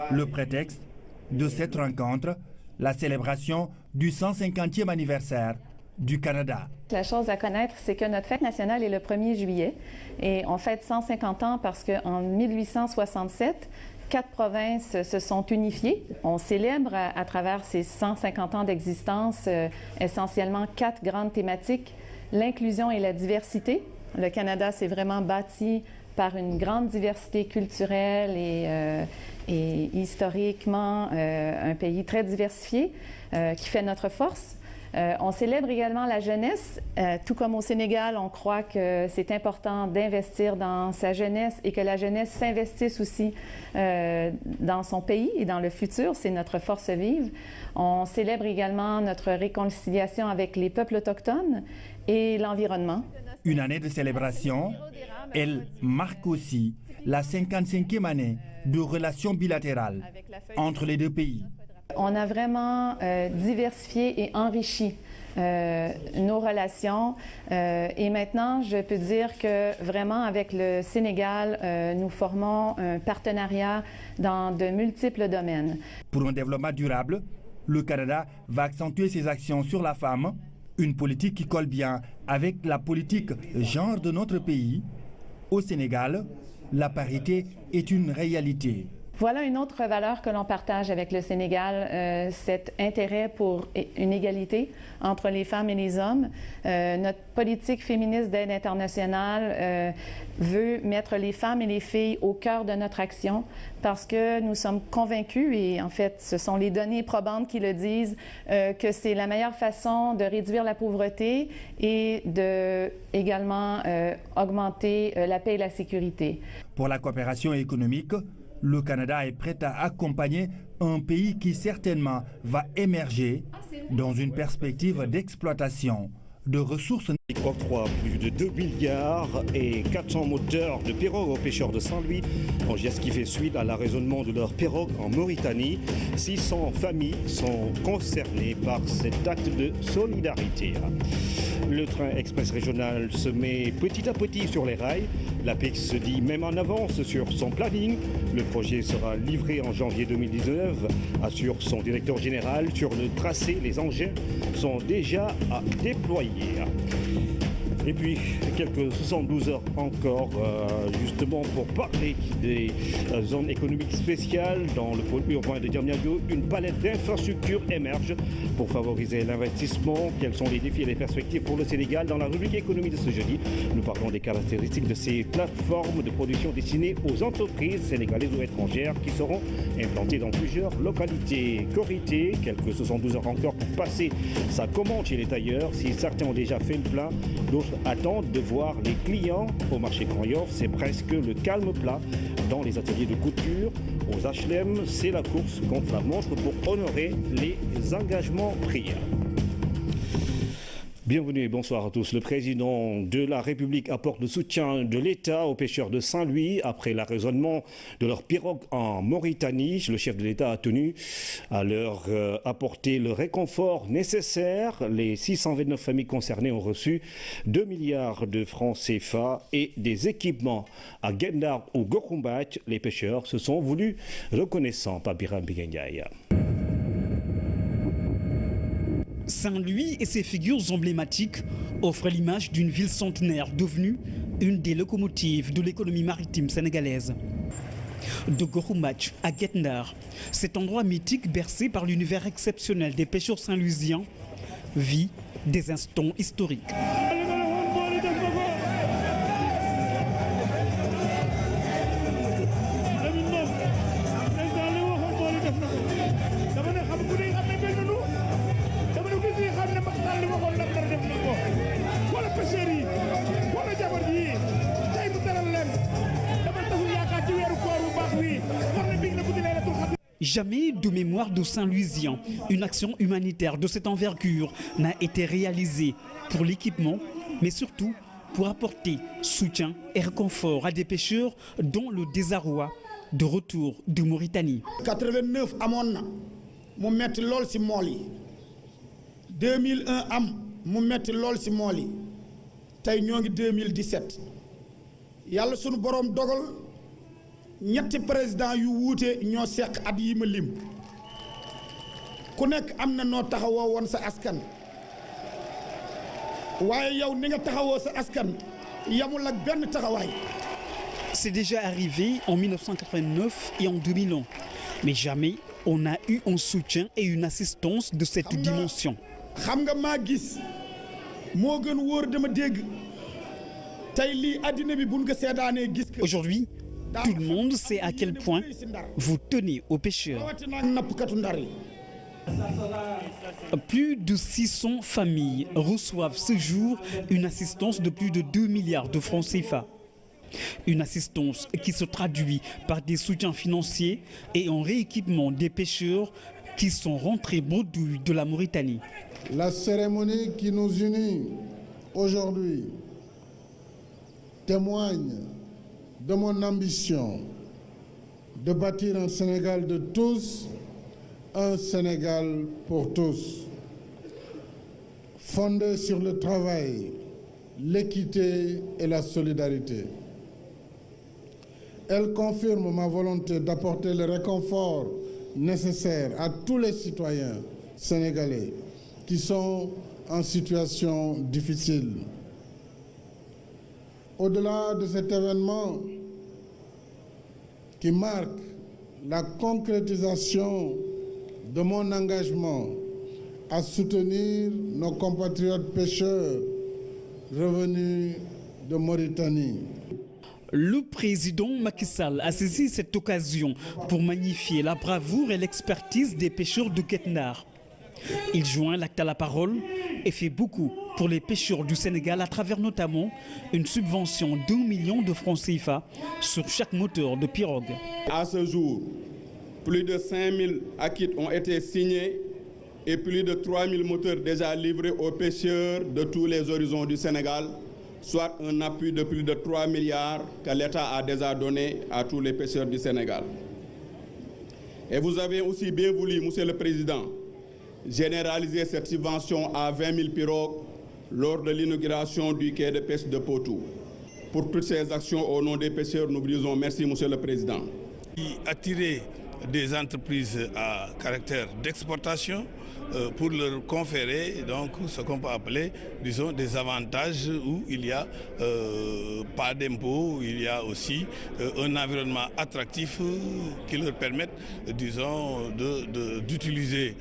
Le prétexte de cette rencontre, la célébration du 150e anniversaire du Canada. La chose à connaître, c'est que notre fête nationale est le 1er juillet et on fête 150 ans parce qu'en 1867, 4 provinces se sont unifiées. On célèbre à travers ces 150 ans d'existence essentiellement 4 grandes thématiques. L'inclusion et la diversité. Le Canada s'est vraiment bâti par une grande diversité culturelle et historiquement un pays très diversifié qui fait notre force. On célèbre également la jeunesse. Tout comme au Sénégal, on croit que c'est important d'investir dans sa jeunesse et que la jeunesse s'investisse aussi dans son pays et dans le futur. C'est notre force vive. On célèbre également notre réconciliation avec les peuples autochtones et l'environnement. Une année de célébration, elle marque aussi la 55e année de relations bilatérales entre les 2 pays. On a vraiment diversifié et enrichi nos relations et maintenant, je peux dire que vraiment avec le Sénégal, nous formons un partenariat dans de multiples domaines. Pour un développement durable, le Canada va accentuer ses actions sur la femme, une politique qui colle bien avec la politique genre de notre pays. Au Sénégal, la parité est une réalité. Voilà une autre valeur que l'on partage avec le Sénégal, cet intérêt pour une égalité entre les femmes et les hommes. Notre politique féministe d'aide internationale veut mettre les femmes et les filles au cœur de notre action parce que nous sommes convaincus, et en fait ce sont les données probantes qui le disent, que c'est la meilleure façon de réduire la pauvreté et de également augmenter la paix et la sécurité. Pour la coopération économique, le Canada est prêt à accompagner un pays qui certainement va émerger dans une perspective d'exploitation de ressources. Il octroie plus de 2 milliards et 400 moteurs de pirogues aux pêcheurs de Saint-Louis. En geste qui fait suite à l'arraisonnement de leurs pirogues en Mauritanie. 600 familles sont concernées par cet acte de solidarité. Le train express régional se met petit à petit sur les rails. L'APEX se dit même en avance sur son planning. Le projet sera livré en janvier 2019, assure son directeur général. Sur le tracé, les engins sont déjà à déployer. Et puis, quelques 72 heures encore, justement, pour parler des zones économiques spéciales. Dans le pôle urbain de Diamniadio, une palette d'infrastructures émerge pour favoriser l'investissement. Quels sont les défis et les perspectives pour le Sénégal? Dans la rubrique économie de ce jeudi, nous parlons des caractéristiques de ces plateformes de production destinées aux entreprises sénégalaises ou étrangères qui seront implantées dans plusieurs localités. Corité, quelques 72 heures encore pour passer sa commande chez les tailleurs. Si certains ont déjà fait le plein, d'autres attendent de voir les clients au marché Grand Yoff. C'est presque le calme plat dans les ateliers de couture. Aux HLM, c'est la course contre la montre pour honorer les engagements pris. Bienvenue et bonsoir à tous. Le président de la République apporte le soutien de l'État aux pêcheurs de Saint-Louis après l'arraisonnement de leurs pirogues en Mauritanie. Le chef de l'État a tenu à leur apporter le réconfort nécessaire. Les 629 familles concernées ont reçu 2 milliards de francs CFA et des équipements. À Gendar ou Gokumbat, les pêcheurs se sont voulus reconnaissants. Papiram Bigenyaï. Saint-Louis et ses figures emblématiques offrent l'image d'une ville centenaire devenue une des locomotives de l'économie maritime sénégalaise. De Goroumatch à Guetndar, cet endroit mythique bercé par l'univers exceptionnel des pêcheurs saint-louisiens vit des instants historiques. Jamais de mémoire de Saint-Louisien, une action humanitaire de cette envergure n'a été réalisée pour l'équipement, mais surtout pour apporter soutien et réconfort à des pêcheurs dont le désarroi de retour de Mauritanie. 89 amonna mu metti lol ci mool yi 2001 am mu metti lol ci mool yi tay ñoo ngi 2017 yàlla sunu borom dogal ñetti président yu wuute ñoo seq at yi ma lim ku nekk am na noo taxawoo woon sa askan waaye yow ni nga taxawoo sa askan yamul ak benn taxawaay. C'est déjà arrivé en 1989 et en 2001, mais jamais on a eu un soutien et une assistance de cette dimension. xam nga maa gis moo gën wóor dama dégg tey lii àddina bi buñ ko seedaanee gis. Aujourd'hui, tout le monde sait à quel point vous tenez aux pêcheurs. Plus de 600 familles reçoivent ce jour une assistance de plus de 2 milliards de francs CFA. Une assistance qui se traduit par des soutiens financiers et un rééquipement des pêcheurs qui sont rentrés bredouilles de la Mauritanie. La cérémonie qui nous unit aujourd'hui témoigne de mon ambition de bâtir un Sénégal de tous, un Sénégal pour tous, fondé sur le travail, l'équité et la solidarité. Elle confirme ma volonté d'apporter le réconfort nécessaire à tous les citoyens sénégalais qui sont en situation difficile. Au-delà de cet événement qui marque la concrétisation de mon engagement à soutenir nos compatriotes pêcheurs revenus de Mauritanie. Le président Macky Sall a saisi cette occasion pour magnifier la bravoure et l'expertise des pêcheurs de Guet-Nar. Il joint l'acte à la parole et fait beaucoup pour les pêcheurs du Sénégal à travers notamment une subvention d'1 million de francs CFA sur chaque moteur de pirogue. À ce jour, plus de 5000 acquis ont été signés et plus de 3000 moteurs déjà livrés aux pêcheurs de tous les horizons du Sénégal, soit un appui de plus de 3 milliards que l'État a déjà donné à tous les pêcheurs du Sénégal. Et vous avez aussi bien voulu, Monsieur le Président, généraliser cette subvention à 20 000 pirogues lors de l'inauguration du quai de pêche de Potou. Pour toutes ces actions, au nom des pêcheurs, nous vous disons merci, Monsieur le Président. Attirer des entreprises à caractère d'exportation pour leur conférer donc ce qu'on peut appeler, disons, des avantages où il n'y a pas d'impôts, il y a aussi un environnement attractif qui leur permette, disons, d'utiliser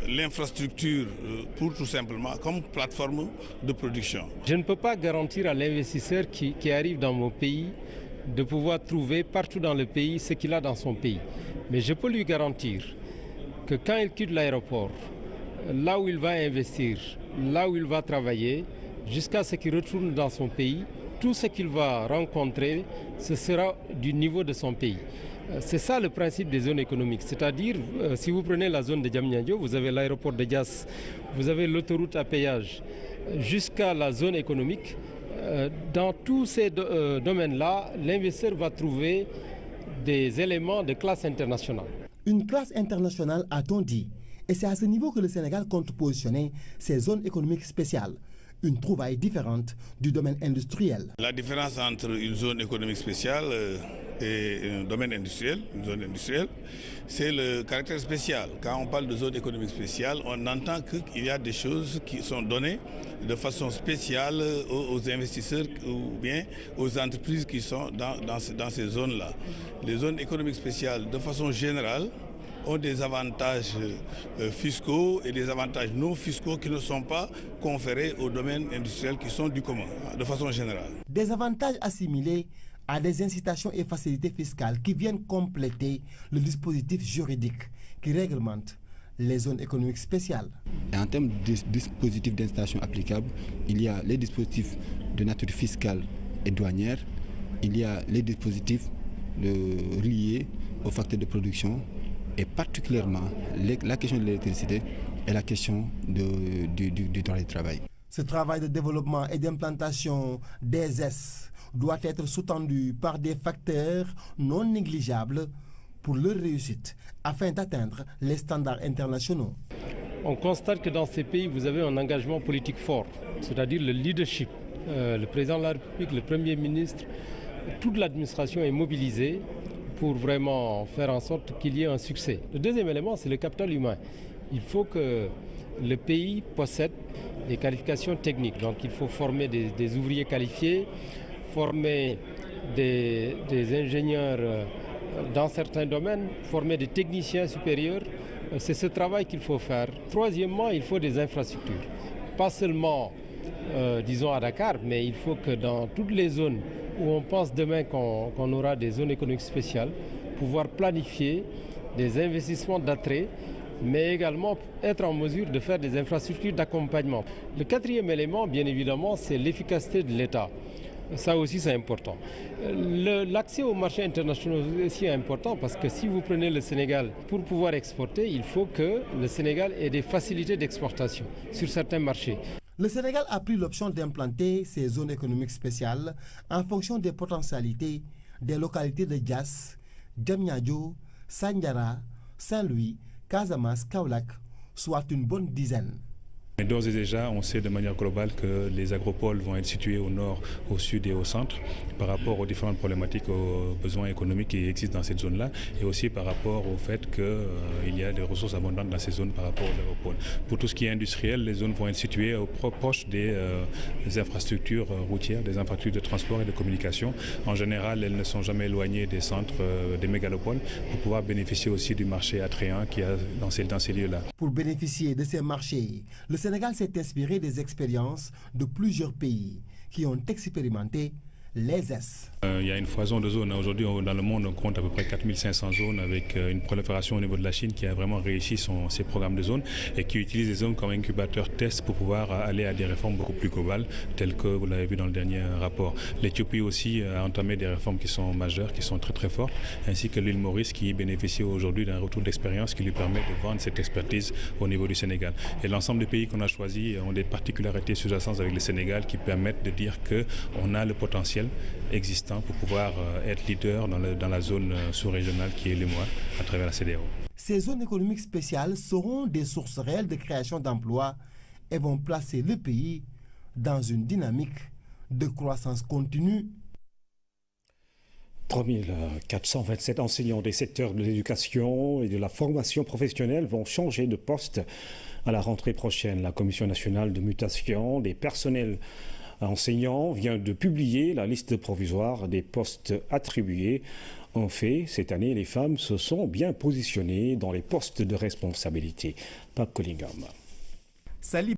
l'infrastructure pour tout simplement comme plateforme de production. Je ne peux pas garantir à l'investisseur qui arrive dans mon pays de pouvoir trouver partout dans le pays ce qu'il a dans son pays. Mais je peux lui garantir que quand il quitte l'aéroport, là où il va investir, là où il va travailler, jusqu'à ce qu'il retourne dans son pays, tout ce qu'il va rencontrer, ce sera du niveau de son pays. C'est ça le principe des zones économiques. C'est-à-dire, si vous prenez la zone de Diamniadio, vous avez l'aéroport de Diass, vous avez l'autoroute à péage, jusqu'à la zone économique. Dans tous ces domaines-là, l'investisseur va trouver des éléments de classe internationale. Une classe internationale, a-t-on dit? Et c'est à ce niveau que le Sénégal compte positionner ses zones économiques spéciales. Une trouvaille différente du domaine industriel. La différence entre une zone économique spéciale et un domaine industriel, une zone industrielle, c'est le caractère spécial. Quand on parle de zone économique spéciale, on entend qu'il y a des choses qui sont données de façon spéciale aux investisseurs ou bien aux entreprises qui sont dans ces zones-là. Les zones économiques spéciales, de façon générale, ont des avantages fiscaux et des avantages non fiscaux qui ne sont pas conférés aux domaines industriels qui sont du commun, de façon générale. Des avantages assimilés à des incitations et facilités fiscales qui viennent compléter le dispositif juridique qui réglemente les zones économiques spéciales. Et en termes de dispositifs d'incitation applicables, il y a les dispositifs de nature fiscale et douanière, il y a les dispositifs liés aux facteurs de production, et particulièrement la question de l'électricité et la question du droit du travail. Ce travail de développement et d'implantation des S doit être sous-tendu par des facteurs non négligeables pour leur réussite afin d'atteindre les standards internationaux. On constate que dans ces pays, vous avez un engagement politique fort, c'est-à-dire le leadership. Le président de la République, le Premier ministre, toute l'administration est mobilisée pour vraiment faire en sorte qu'il y ait un succès. Le deuxième élément, c'est le capital humain. Il faut que le pays possède des qualifications techniques. Donc il faut former des ouvriers qualifiés, former des ingénieurs dans certains domaines, former des techniciens supérieurs. C'est ce travail qu'il faut faire. Troisièmement, il faut des infrastructures. Pas seulement, disons, à Dakar, mais il faut que dans toutes les zones où on pense demain qu'on aura des zones économiques spéciales, pouvoir planifier des investissements d'attrait, mais également être en mesure de faire des infrastructures d'accompagnement. Le quatrième élément, bien évidemment, c'est l'efficacité de l'État. Ça aussi, c'est important. L'accès aux marchés internationaux est aussi important parce que si vous prenez le Sénégal, pour pouvoir exporter, il faut que le Sénégal ait des facilités d'exportation sur certains marchés. Le Sénégal a pris l'option d'implanter ces zones économiques spéciales en fonction des potentialités des localités de Diass, Diamniadio, Sandiara, Saint-Louis, Casamance, Kaolack, soit une bonne dizaine. Et d'ores et déjà, on sait de manière globale que les agropoles vont être situés au nord, au sud et au centre par rapport aux différentes problématiques, aux besoins économiques qui existent dans cette zone-là et aussi par rapport au fait qu'il y a des ressources abondantes dans ces zones par rapport aux agropoles. Pour tout ce qui est industriel, les zones vont être situées proches des infrastructures routières, des infrastructures de transport et de communication. En général, elles ne sont jamais éloignées des centres, des mégalopoles pour pouvoir bénéficier aussi du marché attrayant qu'il y a dans ces lieux-là. Pour bénéficier de ces marchés, le Sénégal s'est inspiré des expériences de plusieurs pays qui ont expérimenté les S. Il y a une foison de zones. Aujourd'hui, dans le monde, on compte à peu près 4500 zones avec une prolifération au niveau de la Chine qui a vraiment réussi ses programmes de zones et qui utilise les zones comme incubateur test pour pouvoir aller à des réformes beaucoup plus globales, telles que vous l'avez vu dans le dernier rapport. L'Éthiopie aussi a entamé des réformes qui sont majeures, qui sont très très fortes, ainsi que l'île Maurice qui bénéficie aujourd'hui d'un retour d'expérience qui lui permet de vendre cette expertise au niveau du Sénégal. Et l'ensemble des pays qu'on a choisis ont des particularités sous-jacentes avec le Sénégal qui permettent de dire qu'on a le potentiel existant pour pouvoir être leader dans la zone sous-régionale qui est l'UEMOA à travers la CEDEAO. Ces zones économiques spéciales seront des sources réelles de création d'emplois et vont placer le pays dans une dynamique de croissance continue. 3427 enseignants des secteurs de l'éducation et de la formation professionnelle vont changer de poste à la rentrée prochaine. La Commission nationale de mutation des personnels enseignants vient de publier la liste provisoire des postes attribués. En fait, cette année, les femmes se sont bien positionnées dans les postes de responsabilité. Pape Collingham.